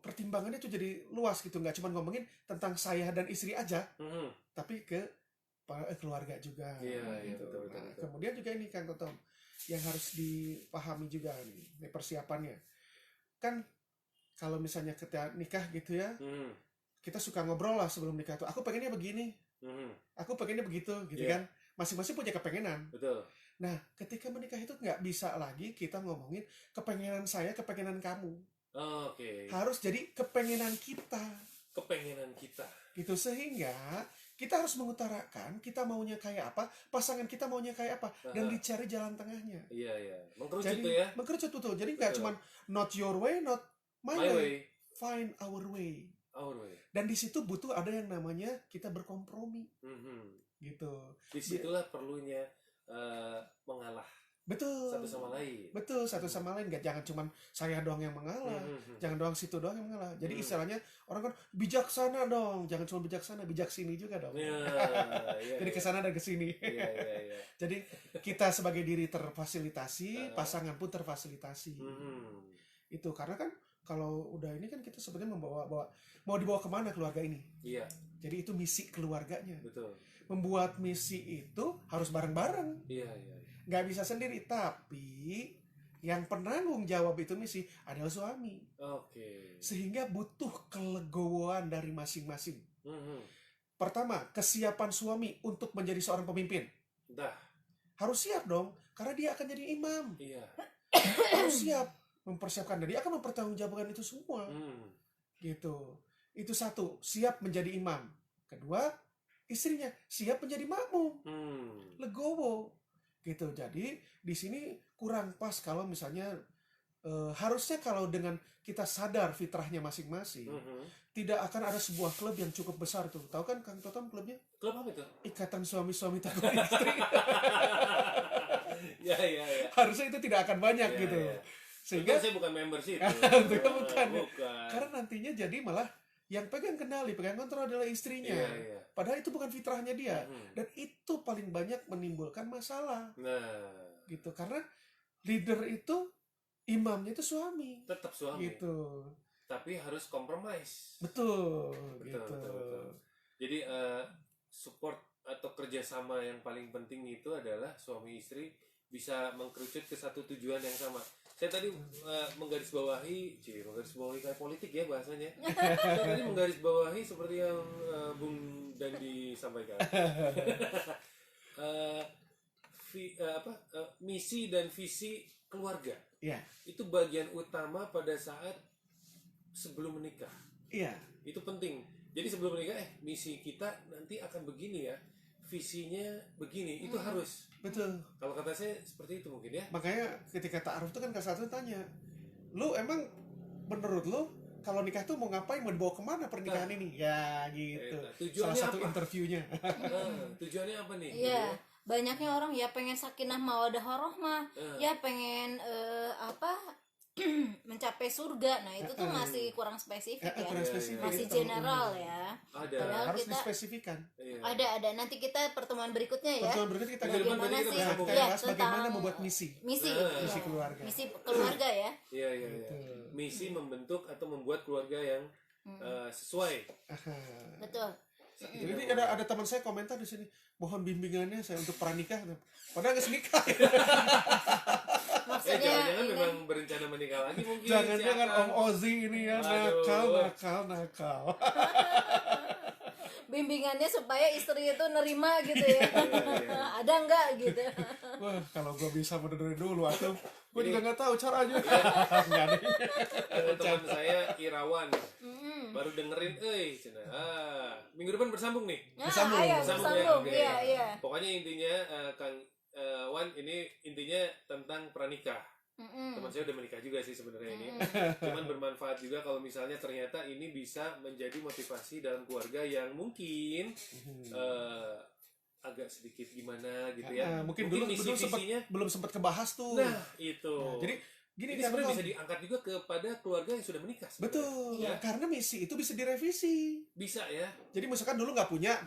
pertimbangannya itu jadi luas gitu, nggak cuma ngomongin tentang saya dan istri aja, tapi ke keluarga juga. Iya, gitu. betul. Nah, kemudian juga ini Kang Totom yang harus dipahami juga nih persiapannya. Kan kalau misalnya kita nikah gitu ya, kita suka ngobrol lah sebelum nikah tuh. Aku pengennya begini, aku pengennya begitu, gitu Iya. kan. Masing-masing punya kepengenan. Betul. Nah, ketika menikah itu nggak bisa lagi kita ngomongin kepengenan saya, kepengenan kamu. Oke. Harus jadi kepengenan kita. Kepengenan kita. Gitu, sehingga kita harus mengutarakan kita maunya kayak apa, pasangan kita maunya kayak apa, dan dicari jalan tengahnya. Iya. Mengkerucut Jadi tuh ya. mengkerucut betul. Jadi nggak Betul. cuma not your way, not my, My way. way, Find our way. our way. Dan di situ butuh ada yang namanya kita berkompromi. Gitu. Disitulah perlunya mengalah Betul. satu sama lain. Betul, satu sama lain. Nggak, jangan cuma saya doang yang mengalah. Jangan doang situ doang yang mengalah. Jadi istilahnya orang kan bijaksana dong. Jangan cuma bijaksana, bijaksini juga dong. Iya. Jadi kesana dan kesini. Iya. Jadi kita sebagai diri terfasilitasi, pasangan pun terfasilitasi. Itu karena kan kalau udah ini kan kita sebenarnya mau dibawa kemana keluarga ini. Iya. Jadi itu misi keluarganya. Betul. Membuat misi itu harus bareng-bareng. Iya. Nggak bisa sendiri, tapi yang penanggung jawab itu misi adalah suami. Oke. Sehingga butuh kelegowoan dari masing-masing. Pertama, kesiapan suami untuk menjadi seorang pemimpin. Dah. Harus siap dong, karena dia akan jadi imam. Iya. Harus siap mempersiapkan, dan dia akan mempertanggungjawabkan itu semua. Gitu. Itu satu, siap menjadi imam. Kedua, istrinya siap menjadi makmum. Legowo. Gitu. Jadi di sini kurang pas kalau misalnya harusnya kalau dengan kita sadar fitrahnya masing-masing, tidak akan ada sebuah klub yang cukup besar tuh. Tahu kan Kang Totom klubnya? Klub apa itu? Ikatan Suami-suami Takut Istri. Iya. Harusnya itu tidak akan banyak Iya, gitu. iya. Sehingga Saya bukan member sih. bukan. Bukan. Karena nantinya jadi malah yang pegang kendali, pegang kontrol adalah istrinya. Iya. Padahal itu bukan fitrahnya dia. Dan itu paling banyak menimbulkan masalah. Nah, Gitu. Karena leader itu, imamnya itu suami. tetap suami. Gitu. Tapi harus compromise. Betul. Betul. Gitu. Jadi support atau kerjasama yang paling penting itu adalah suami istri bisa mengkerucut ke satu tujuan yang sama. Saya tadi menggarisbawahi kayak politik ya bahasanya. Saya tadi menggarisbawahi seperti yang Bung Dandi sampaikan. Misi dan visi keluarga. Iya. Itu bagian utama pada saat sebelum menikah. Iya. Itu penting. Jadi sebelum menikah, misi kita nanti akan begini ya, visinya begini, itu harus. Betul. Kalau kata saya seperti itu mungkin ya. Makanya ketika ta'aruf itu kan satu tanya, lu emang menurut lu kalau nikah tuh mau ngapain, mau dibawa kemana pernikahan ini? Ya gitu. Tujuannya Salah satu apa? interviewnya. Tujuannya apa nih? Iya, banyaknya orang ya pengen sakinah mawaddah warahmah, ya pengen mencapai surga. Nah, itu tuh masih kurang spesifik ya. Kurang spesifik. Masih general ya. Ada. Padahal Harus kita dispesifikan. Iya. ada. Nanti kita pertemuan berikutnya ya. Pertemuan berikutnya kita Bagaimana Bagaimana kita sih? bisa kita Ya, bahas bagaimana tentang membuat misi. Misi. Misi keluarga. Misi keluarga ya. Iya. Misi membentuk atau membuat keluarga yang sesuai. Aha. Betul. Jadi ada teman saya komentar di sini, mohon bimbingannya saya untuk pranikah. Padahal nggak nikah. Maksudnya jangan-jangan ini- memang berencana menikah lagi mungkin. Jangan-jangan si Om Akang. Ozi ini ya Aduh. nakal. bimbingannya supaya istri itu nerima gitu ya. Iya. Ada nggak gitu. Wah, kalau gue bisa bener dulu atau gue Ini- juga nggak tahu caranya. Iya. Nggak ada. Ada teman saya Irawan Mm-mm. baru dengerin, cina. Minggu depan bersambung nih. Nah, Bersambung. ayo Bersambung bersambung. ya, oke. Iya, iya. Pokoknya intinya Kang Wan ini intinya tentang pranikah. Mm-mm. Teman saya udah menikah juga sih sebenarnya ini. Mm-mm. Cuman bermanfaat juga kalau misalnya ternyata ini bisa menjadi motivasi dalam keluarga yang mungkin agak sedikit gimana gitu ya. Mungkin dulu misi-visinya. belum sempat kebahas tuh. Nah, itu. Nah, jadi gini ini kan, sebenarnya Om. bisa diangkat juga kepada keluarga yang sudah menikah. sebenarnya. Betul, Iya. karena misi itu bisa direvisi. Bisa ya. Jadi misalkan dulu nggak punya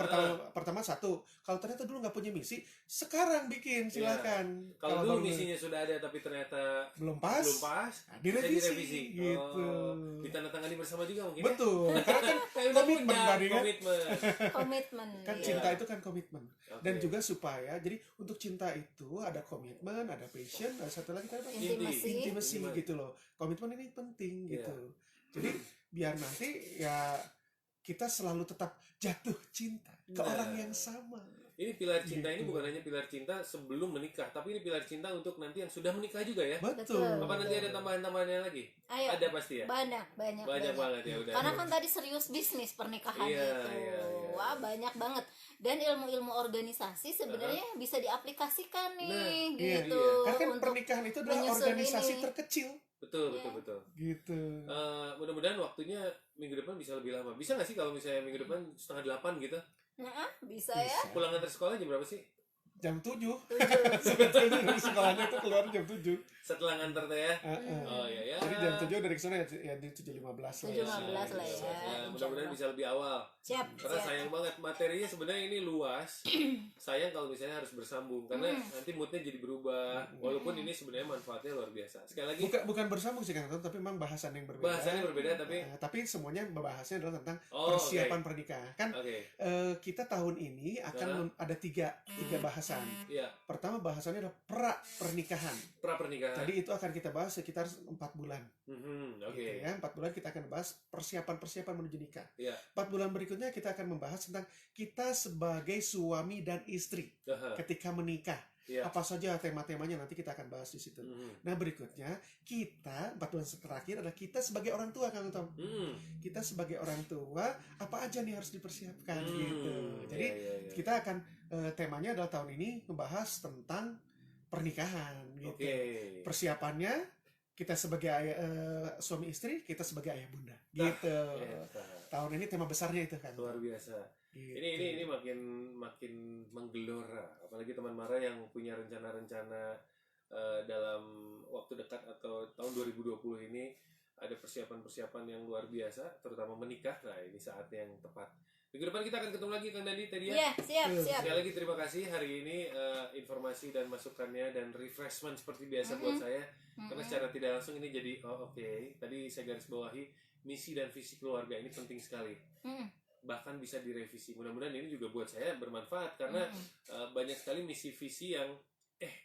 pertama satu, kalau ternyata dulu nggak punya misi, sekarang bikin silakan. Iya. Kalau dulu baru- misinya sudah ada tapi ternyata belum pas, belum pas, nah, bisa direvisi, gitu. Ditandatangani bersama juga mungkin. Betul, karena kan Kayak udah komitmen punya tadi kan. komitmen. Komitmen. Kan Iya. cinta itu kan komitmen. Oke. Dan juga supaya, jadi untuk cinta itu ada komitmen, ada passion, ada satu lagi kan apa? Intimasi. Intimasi Intimate. gitu loh. Komitmen ini penting Iya. gitu. Jadi biar nanti ya kita selalu tetap jatuh cinta ke Nah. orang yang sama. Ini pilar cinta ini Gitu. bukan hanya pilar cinta sebelum menikah, tapi ini pilar cinta untuk nanti yang sudah menikah juga ya. Betul. Betul. Apa nanti ada tambahan-tambahannya lagi? Ayo. Ada pasti ya. Banyak. Banyak banget ya udah. Karena kan tadi serius bisnis pernikahan Iya, itu. iya, iya. Wah, banyak banget. Dan ilmu-ilmu organisasi sebenarnya bisa diaplikasikan nih Nah, gitu. iya. Karena kan Untuk pernikahan itu adalah menyusun organisasi ini. terkecil Betul, Iya. betul. gitu. Mudah-mudahan waktunya minggu depan bisa lebih lama. Bisa nggak sih kalau misalnya minggu depan 7:30 gitu? Nah, bisa ya. Pulang antar sekolah jam berapa sih? Jam 7. 7. Sebetulnya dari sekolahnya tuh keluar jam 7. Setelah nganter teh ya. Heeh. Oh iya ya. Jadi jam 7 dari sana ya di 7.15 lah. 7.15 lah ya. Mudah-mudahan bisa lebih awal. Siap. Karena sayang banget materinya sebenarnya ini luas. Sayang kalau misalnya harus bersambung karena nanti moodnya jadi berubah. Walaupun ini sebenarnya manfaatnya luar biasa. Sekali lagi Bukan bersambung sih Kang Anton, tapi memang bahasan yang berbeda. bahasannya berbeda tapi Tapi semuanya bahasanya adalah tentang Oh, persiapan pernikahan. Kan oke. kita tahun ini akan ada tiga bahasan. Iya, Pertama bahasannya adalah pra pernikahan. pra pernikahan. Jadi itu akan kita bahas sekitar 4 bulan. Oke. Gitu ya. 4 bulan kita akan bahas persiapan menuju nikah. Iya. 4 bulan berikutnya kita akan membahas tentang kita sebagai suami dan istri Aha. ketika menikah. Iya. Apa saja tema-temanya nanti kita akan bahas di situ. Nah berikutnya kita 4 bulan terakhir adalah kita sebagai orang tua Kang Tom. Kita sebagai orang tua apa aja nih harus dipersiapkan gitu. Jadi iya. kita akan temanya adalah tahun ini membahas tentang pernikahan gitu. Oke. Persiapannya kita sebagai suami istri, kita sebagai ayah bunda gitu. Iya. Tahun ini tema besarnya itu kan. Luar biasa. Gitu. Ini makin menggelora. Apalagi teman Mara yang punya rencana-rencana dalam waktu dekat atau tahun 2020 ini ada persiapan-persiapan yang luar biasa, terutama menikah. Nah, ini saat yang tepat. Minggu depan kita akan ketemu lagi Kang Dandi tadi ya. Iya, siap. Sekali lagi terima kasih hari ini informasi dan masukannya dan refreshment seperti biasa buat saya. Karena secara tidak langsung ini jadi oke. Tadi saya garis bawahi misi dan visi keluarga ini penting sekali. Bahkan bisa direvisi. Mudah-mudahan ini juga buat saya bermanfaat karena banyak sekali misi visi yang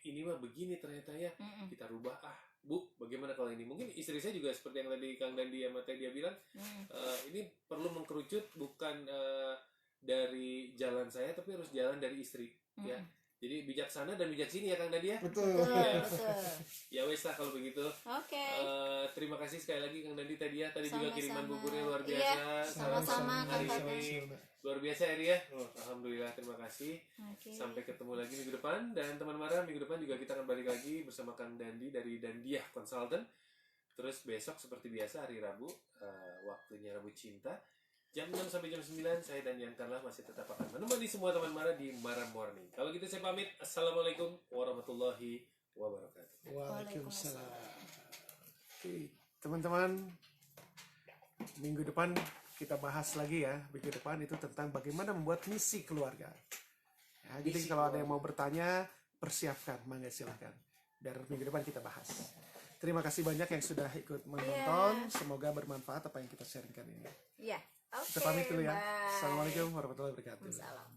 ini mah begini ternyata ya. Kita rubah Bu, bagaimana kalau ini? Mungkin istri saya juga seperti yang tadi Kang Dandi sama Teh dia bilang, ini perlu mengkerucut bukan dari jalan saya, tapi harus jalan dari istri, ya. Jadi bijaksana dan bijak sini ya Kang Dandi ya. Betul. Betul. Ya wes lah kalau begitu. Oke. Terima kasih sekali lagi Kang Dandi tadi ya. Tadi juga Sama-sama. kiriman buburnya luar Iya, biasa. sama-sama, Hari Kang ini luar biasa Eri ya. Alhamdulillah, terima kasih. Oke. Sampai ketemu lagi minggu depan. Dan teman Mara, minggu depan juga kita akan balik lagi bersama Kang Dandi dari Dandiah Consultant. Terus besok seperti biasa hari Rabu, waktunya Rabu Cinta, jam 6 sampai jam 9, saya dan Yan Karla masih tetap akan menemani semua teman Mara di Mara Morning. Kalau gitu saya pamit. Assalamualaikum warahmatullahi wabarakatuh. Waalaikumsalam. Oke, teman-teman, minggu depan kita bahas lagi ya. Minggu depan itu tentang bagaimana membuat misi keluarga. Ya, jadi kalau ada yang mau bertanya, persiapkan, mangga silahkan. Biar minggu depan kita bahas. Terima kasih banyak yang sudah ikut menonton. Semoga bermanfaat apa yang kita sharingkan ini. Iya. Oke. Kita pamit dulu ya. bye. Assalamualaikum warahmatullahi wabarakatuh. Salam.